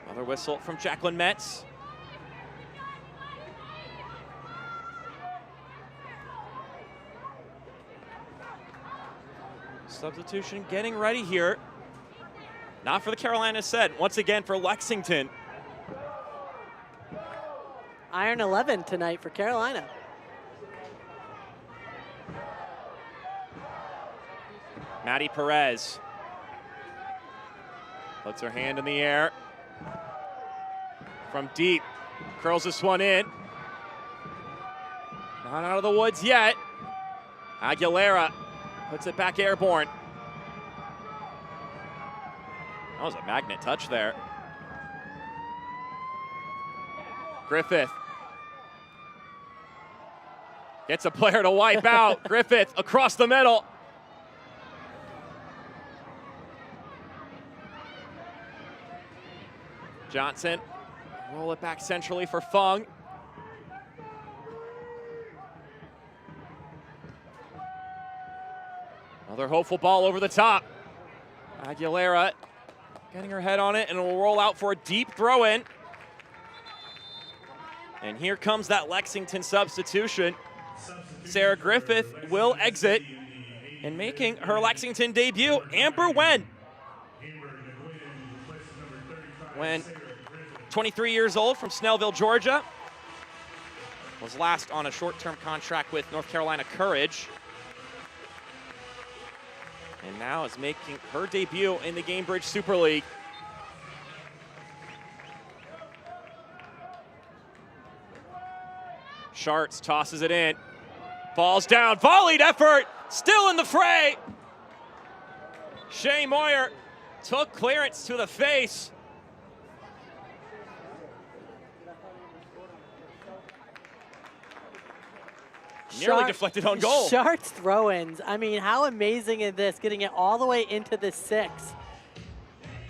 Another whistle from Jacqueline Metz. Substitution getting ready here. Not for the Carolina set, once again for Lexington. Iron 11 tonight for Carolina. Maddie Perez puts her hand in the air. From deep, curls this one in. Not out of the woods yet. Aguilera puts it back airborne. That was a magnet touch there. Griffith gets a player to wipe out. Griffith across the middle. Johnson, roll it back centrally for Fung. Another hopeful ball over the top. Aguilera getting her head on it, and it will roll out for a deep throw in. And here comes that Lexington substitution. Sarah Griffith will exit, and making her Lexington debut, Amber Wen. Wen, 23 years old, from Snellville, Georgia. Was last on a short-term contract with North Carolina Courage. And now is making her debut in the Gamebridge Super League. Schartz tosses it in. Falls down, volleyed effort, still in the fray. Shea Moyer took clearance to the face. Nearly deflected on goal. Schartz throw-ins. I mean, how amazing is this? Getting it all the way into the 6.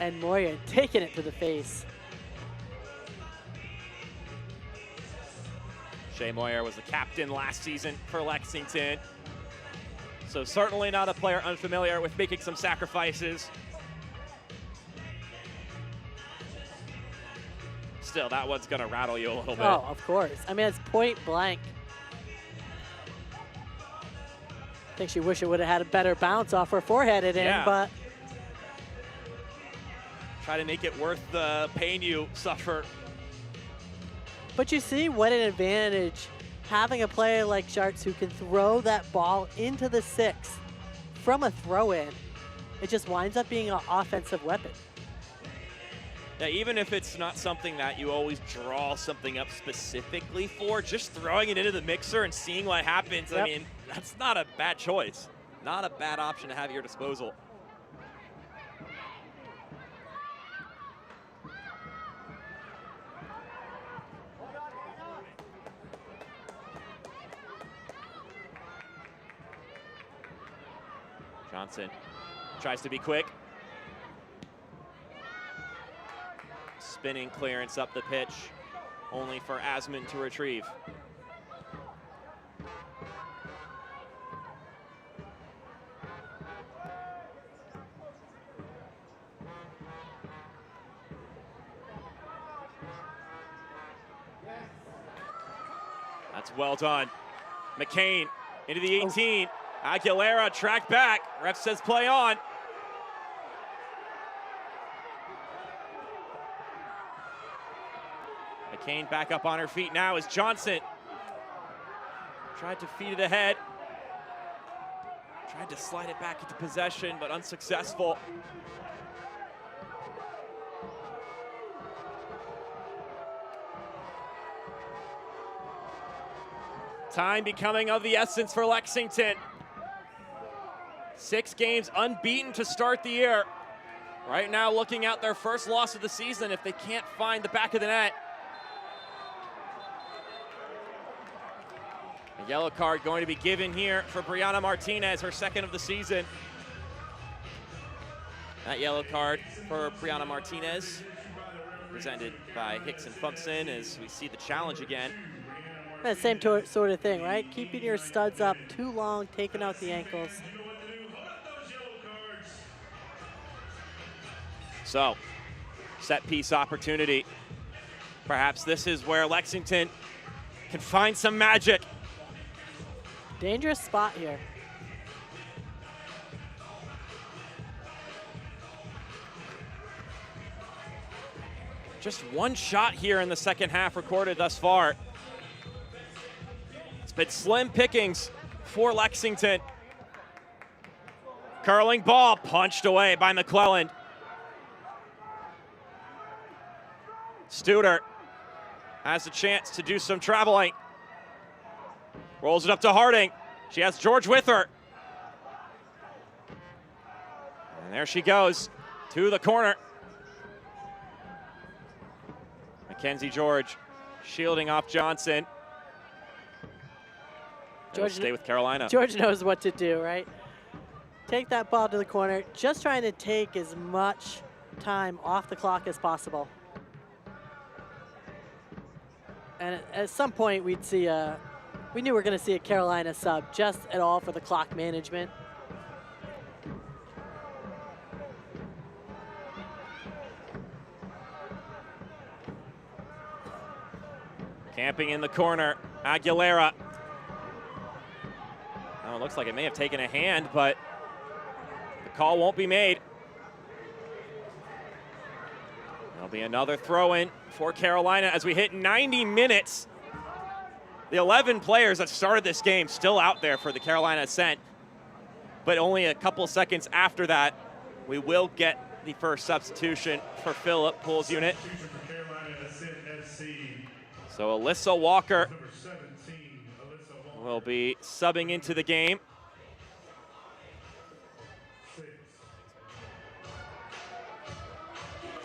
And Moyer taking it to the face. Shea Moyer was the captain last season for Lexington. So certainly not a player unfamiliar with making some sacrifices. Still, that one's gonna rattle you a little bit. Oh, of course. I mean, it's point blank. I think she wished it would have had a better bounce off her forehead in, but. Try to make it worth the pain you suffer. But you see what an advantage having a player like Schartz who can throw that ball into the 6 from a throw-in. It just winds up being an offensive weapon. Yeah, even if it's not something that you always draw something up specifically for, just throwing it into the mixer and seeing what happens, I mean, that's not a bad choice. Not a bad option to have at your disposal. Johnson tries to be quick. Spinning clearance up the pitch, only for Asmund to retrieve. That's well done. McCain into the 18. Aguilera tracked back. Ref says play on. McCain back up on her feet now as Johnson tried to feed it ahead. Tried to slide it back into possession, but unsuccessful. Time becoming of the essence for Lexington. 6 games unbeaten to start the year. Right now looking at their first loss of the season if they can't find the back of the net. A yellow card going to be given here for Brianna Martinez, her 2nd of the season. That yellow card for Brianna Martinez, presented by Hicks and Fumpson, as we see the challenge again. The same sort of thing, right? Keeping your studs up too long, taking out the ankles. So, set piece opportunity. Perhaps this is where Lexington can find some magic. Dangerous spot here. Just one shot here in the second half recorded thus far. It's been slim pickings for Lexington. Curling ball punched away by McClelland. Studer has a chance to do some traveling. Rolls it up to Harding. She has George with her. And there she goes to the corner. Mackenzie George shielding off Johnson. George stay with Carolina. George knows what to do, right? Take that ball to the corner, just trying to take as much time off the clock as possible. And at some point, we knew we were going to see a Carolina sub just at all for the clock management. Camping in the corner, Aguilera. Oh, it looks like it may have taken a hand, but the call won't be made. There'll be another throw-in for Carolina as we hit 90 minutes. The 11 players that started this game still out there for the Carolina Ascent, but only a couple seconds after that, we will get the first substitution for Philip Poole's unit. So Alyssa Walker will be subbing into the game.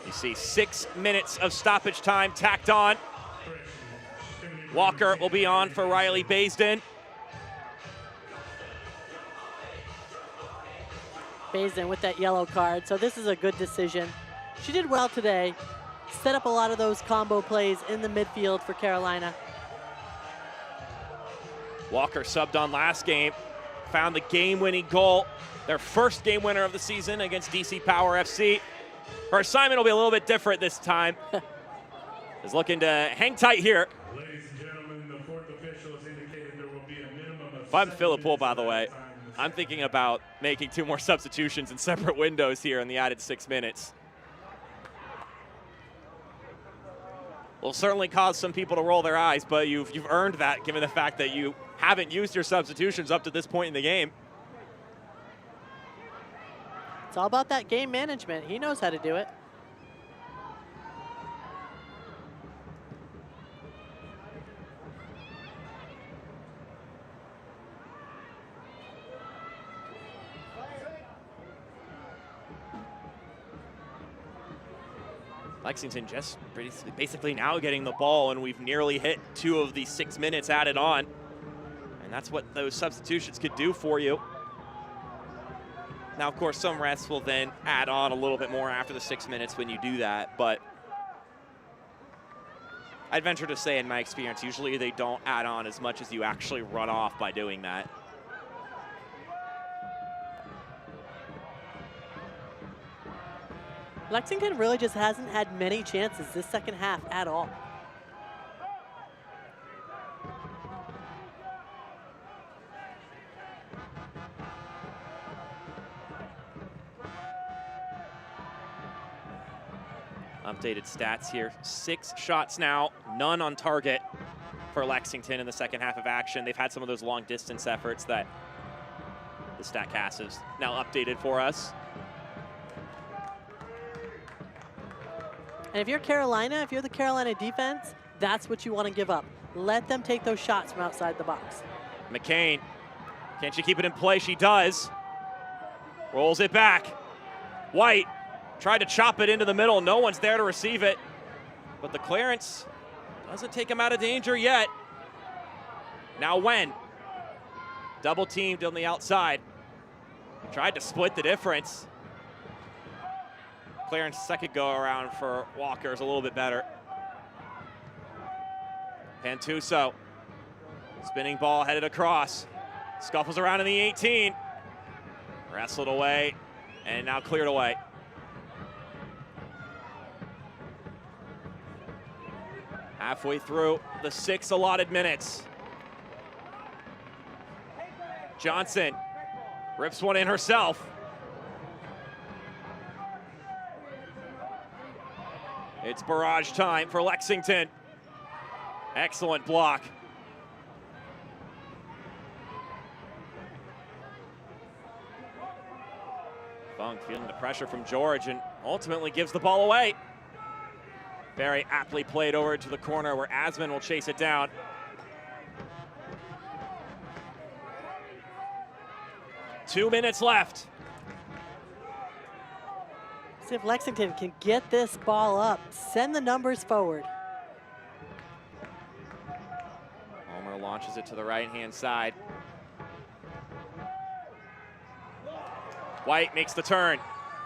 You see 6 minutes of stoppage time tacked on. Walker will be on for Riley Baisden. Baisden with that yellow card, so this is a good decision. She did well today. Set up a lot of those combo plays in the midfield for Carolina. Walker subbed on last game, found the game-winning goal, their first game winner of the season against DC Power FC. Her assignment will be a little bit different this time. Is looking to hang tight here. Ladies and gentlemen, the fourth official has indicated there will be a minimum of If I'm Philip Poole, by the way, I'm thinking about making 2 more substitutions in separate windows here in the added 6 minutes. Will certainly cause some people to roll their eyes, but you've earned that given the fact that you haven't used your substitutions up to this point in the game. It's all about that game management. He knows how to do it. Lexington just basically now getting the ball, and we've nearly hit 2 of the 6 minutes added on. And that's what those substitutions could do for you. Now, of course, some rests will then add on a little bit more after the 6 minutes when you do that, but I'd venture to say in my experience, usually they don't add on as much as you actually run off by doing that. Lexington really just hasn't had many chances this second half at all. Updated stats here, 6 shots now, none on target for Lexington in the second half of action. They've had some of those long distance efforts that the StatCast has now updated for us. And if you're Carolina, if you're the Carolina defense, that's what you want to give up. Let them take those shots from outside the box. McCain, can she keep it in play? She does. Rolls it back. White tried to chop it into the middle. No one's there to receive it. But the clearance doesn't take him out of danger yet. Now Wen. Double teamed on the outside. Tried to split the difference. Clearance second go around for Walker is a little bit better. Pantuso. Spinning ball headed across. Scuffles around in the 18. Wrestled away and now cleared away. Halfway through the 6 allotted minutes. Johnson rips one in herself. It's barrage time for Lexington. Excellent block. Funk feeling the pressure from George and ultimately gives the ball away. Very aptly played over to the corner where Asman will chase it down. Two minutes left. See if Lexington can get this ball up. Send the numbers forward. Homer launches it to the right-hand side. White makes the turn.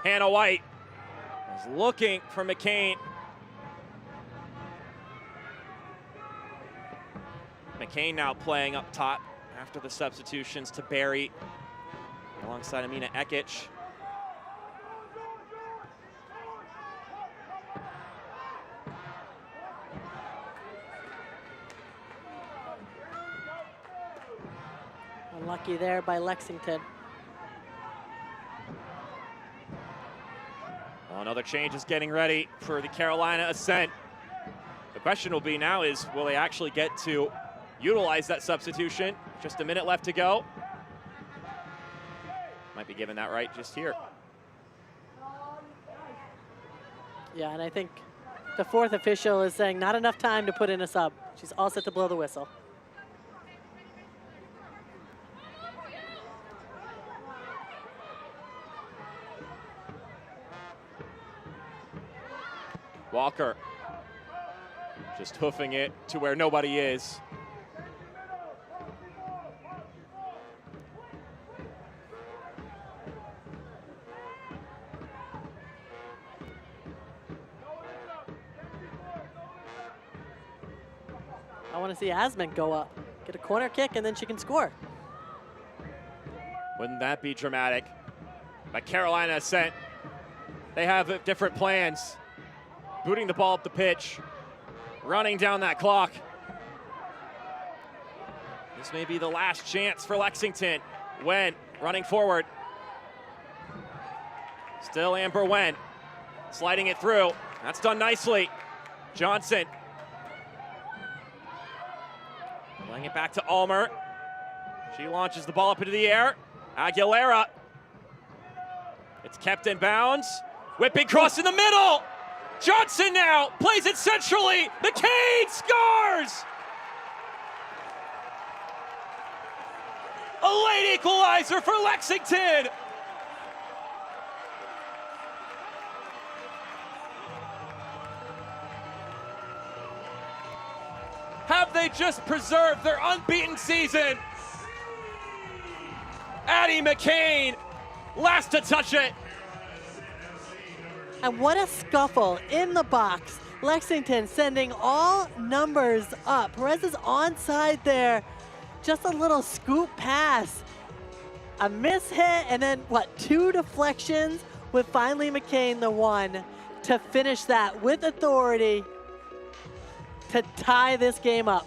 Hannah White is looking for McCain. McCain now playing up top after the substitutions to Barry alongside Amina Ekic. Unlucky there by Lexington. Well, another change is getting ready for the Carolina Ascent. The question will be now is, will they actually get to utilize that substitution? Just a minute left to go. Might be given that right just here. Yeah, and I think the fourth official is saying not enough time to put in a sub. She's all set to blow the whistle. Walker just hoofing it to where nobody is. I want to see Ascent go up, get a corner kick, and then she can score. Wouldn't that be dramatic? But Carolina Ascent, they have different plans. Booting the ball up the pitch, running down that clock. This may be the last chance for Lexington. Wen running forward. Still Amber Wen, sliding it through. That's done nicely. Johnson. Playing it back to Ulmer. She launches the ball up into the air. Aguilera. It's kept in bounds. Whipping cross in the middle. Johnson now plays it centrally. McCain scores! A late equalizer for Lexington. Have they just preserved their unbeaten season? Addie McCain, last to touch it. And what a scuffle in the box. Lexington sending all numbers up. Perez is onside there. Just a little scoop pass. A miss hit, and then what, 2 deflections with finally McCain the one to finish that with authority to tie this game up.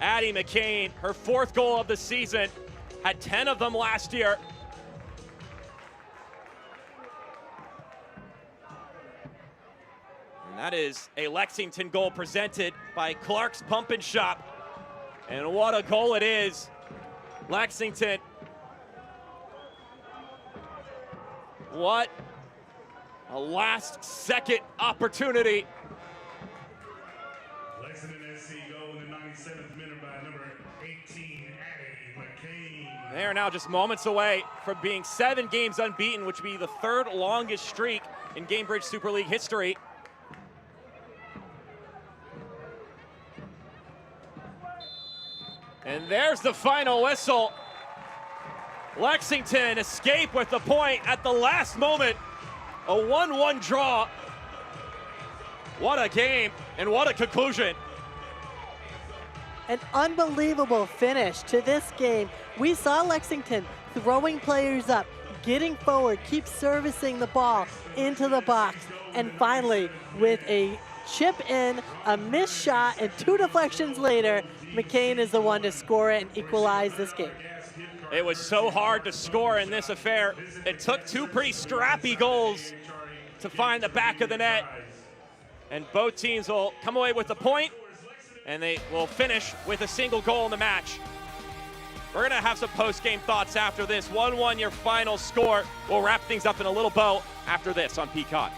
Addie McCain, her 4th goal of the season, had 10 of them last year. And that is a Lexington goal presented by Clark's Pump and Shop. And what a goal it is. Lexington. What a last-second opportunity. Lexington SC goal in the 97th minute by number 18, Addie McCain. They are now just moments away from being 7 games unbeaten, which would be the 3rd longest streak in Gamebridge Super League history. And there's the final whistle. Lexington escape with the point at the last moment. A 1-1 draw. What a game and what a conclusion. An unbelievable finish to this game. We saw Lexington throwing players up, getting forward, keep servicing the ball into the box, and finally, with a chip in, a missed shot, and 2 deflections later, McCain is the one to score it and equalize this game. It was so hard to score in this affair. It took 2 pretty scrappy goals to find the back of the net. And both teams will come away with the point, and they will finish with a single goal in the match. We're gonna have some post-game thoughts after this. 1-1 your final score. We'll wrap things up in a little bow after this on Peacock.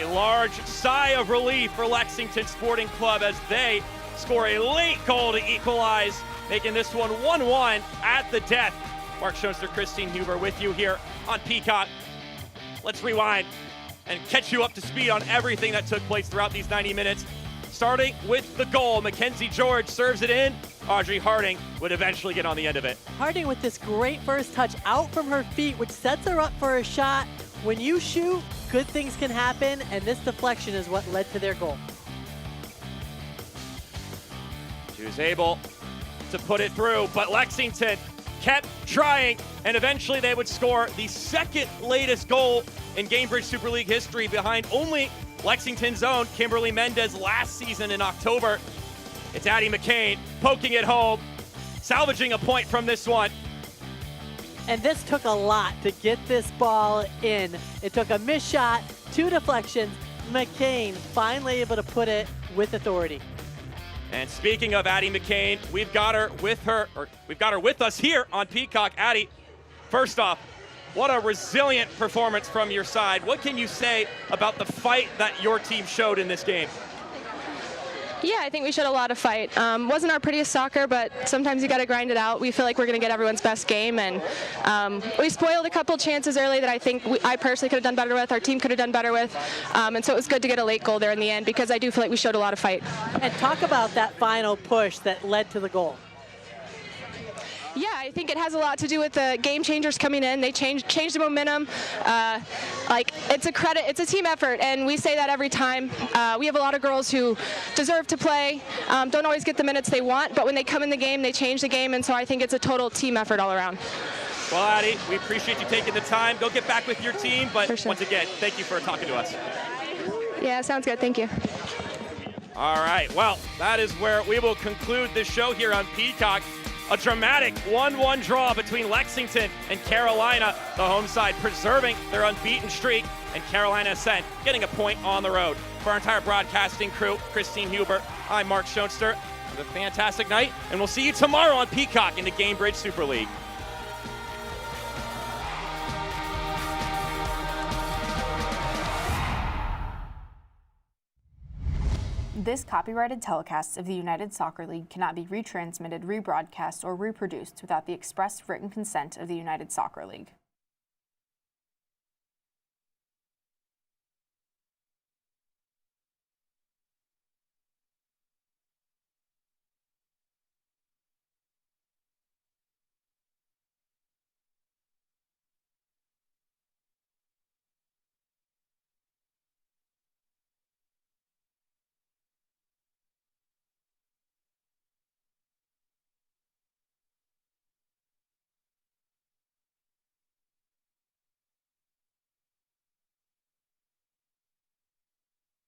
A large sigh of relief for Lexington Sporting Club as they score a late goal to equalize, making this one 1-1 at the death. Mark Schoenster, Christine Huber with you here on Peacock. Let's rewind and catch you up to speed on everything that took place throughout these 90 minutes. Starting with the goal, Mackenzie George serves it in. Audrey Harding would eventually get on the end of it. Harding with this great first touch out from her feet, which sets her up for a shot. When you shoot, good things can happen, and this deflection is what led to their goal. She was able to put it through, but Lexington kept trying, and eventually they would score the second latest goal in Gamebridge Super League history, behind only Lexington's own Kimberly Mendez last season in October. It's Addie McCain poking it home, salvaging a point from this one. And this took a lot to get this ball in. It took a missed shot, 2 deflections. McCain finally able to put it with authority. And speaking of Addie McCain, we've got her with us here on Peacock. Addie, first off, what a resilient performance from your side. What can you say about the fight that your team showed in this game? Yeah, I think we showed a lot of fight. Wasn't our prettiest soccer, but sometimes you got to grind it out. We feel like we're going to get everyone's best game, and we spoiled a couple chances early that I think I personally could have done better with, our team could have done better with, and so it was good to get a late goal there in the end, because I do feel like we showed a lot of fight. And talk about that final push that led to the goal. Yeah, I think it has a lot to do with the game changers coming in. They changed the momentum. It's a credit, it's a team effort, and we say that every time. We have a lot of girls who deserve to play, don't always get the minutes they want, but when they come in the game, they change the game, and so I think it's a total team effort all around. Well, Addie, we appreciate you taking the time. Go get back with your team, but once again, thank you for talking to us. Yeah, sounds good. Thank you. All right, well, that is where we will conclude this show here on Peacock. A dramatic 1-1 draw between Lexington and Carolina. The home side preserving their unbeaten streak, and Carolina Ascent getting a point on the road. For our entire broadcasting crew, Christine Huber, I'm Mark Schoenster. Have a fantastic night, and we'll see you tomorrow on Peacock in the Gamebridge Super League. This copyrighted telecast of the United Soccer League cannot be retransmitted, rebroadcast, or reproduced without the express written consent of the United Soccer League.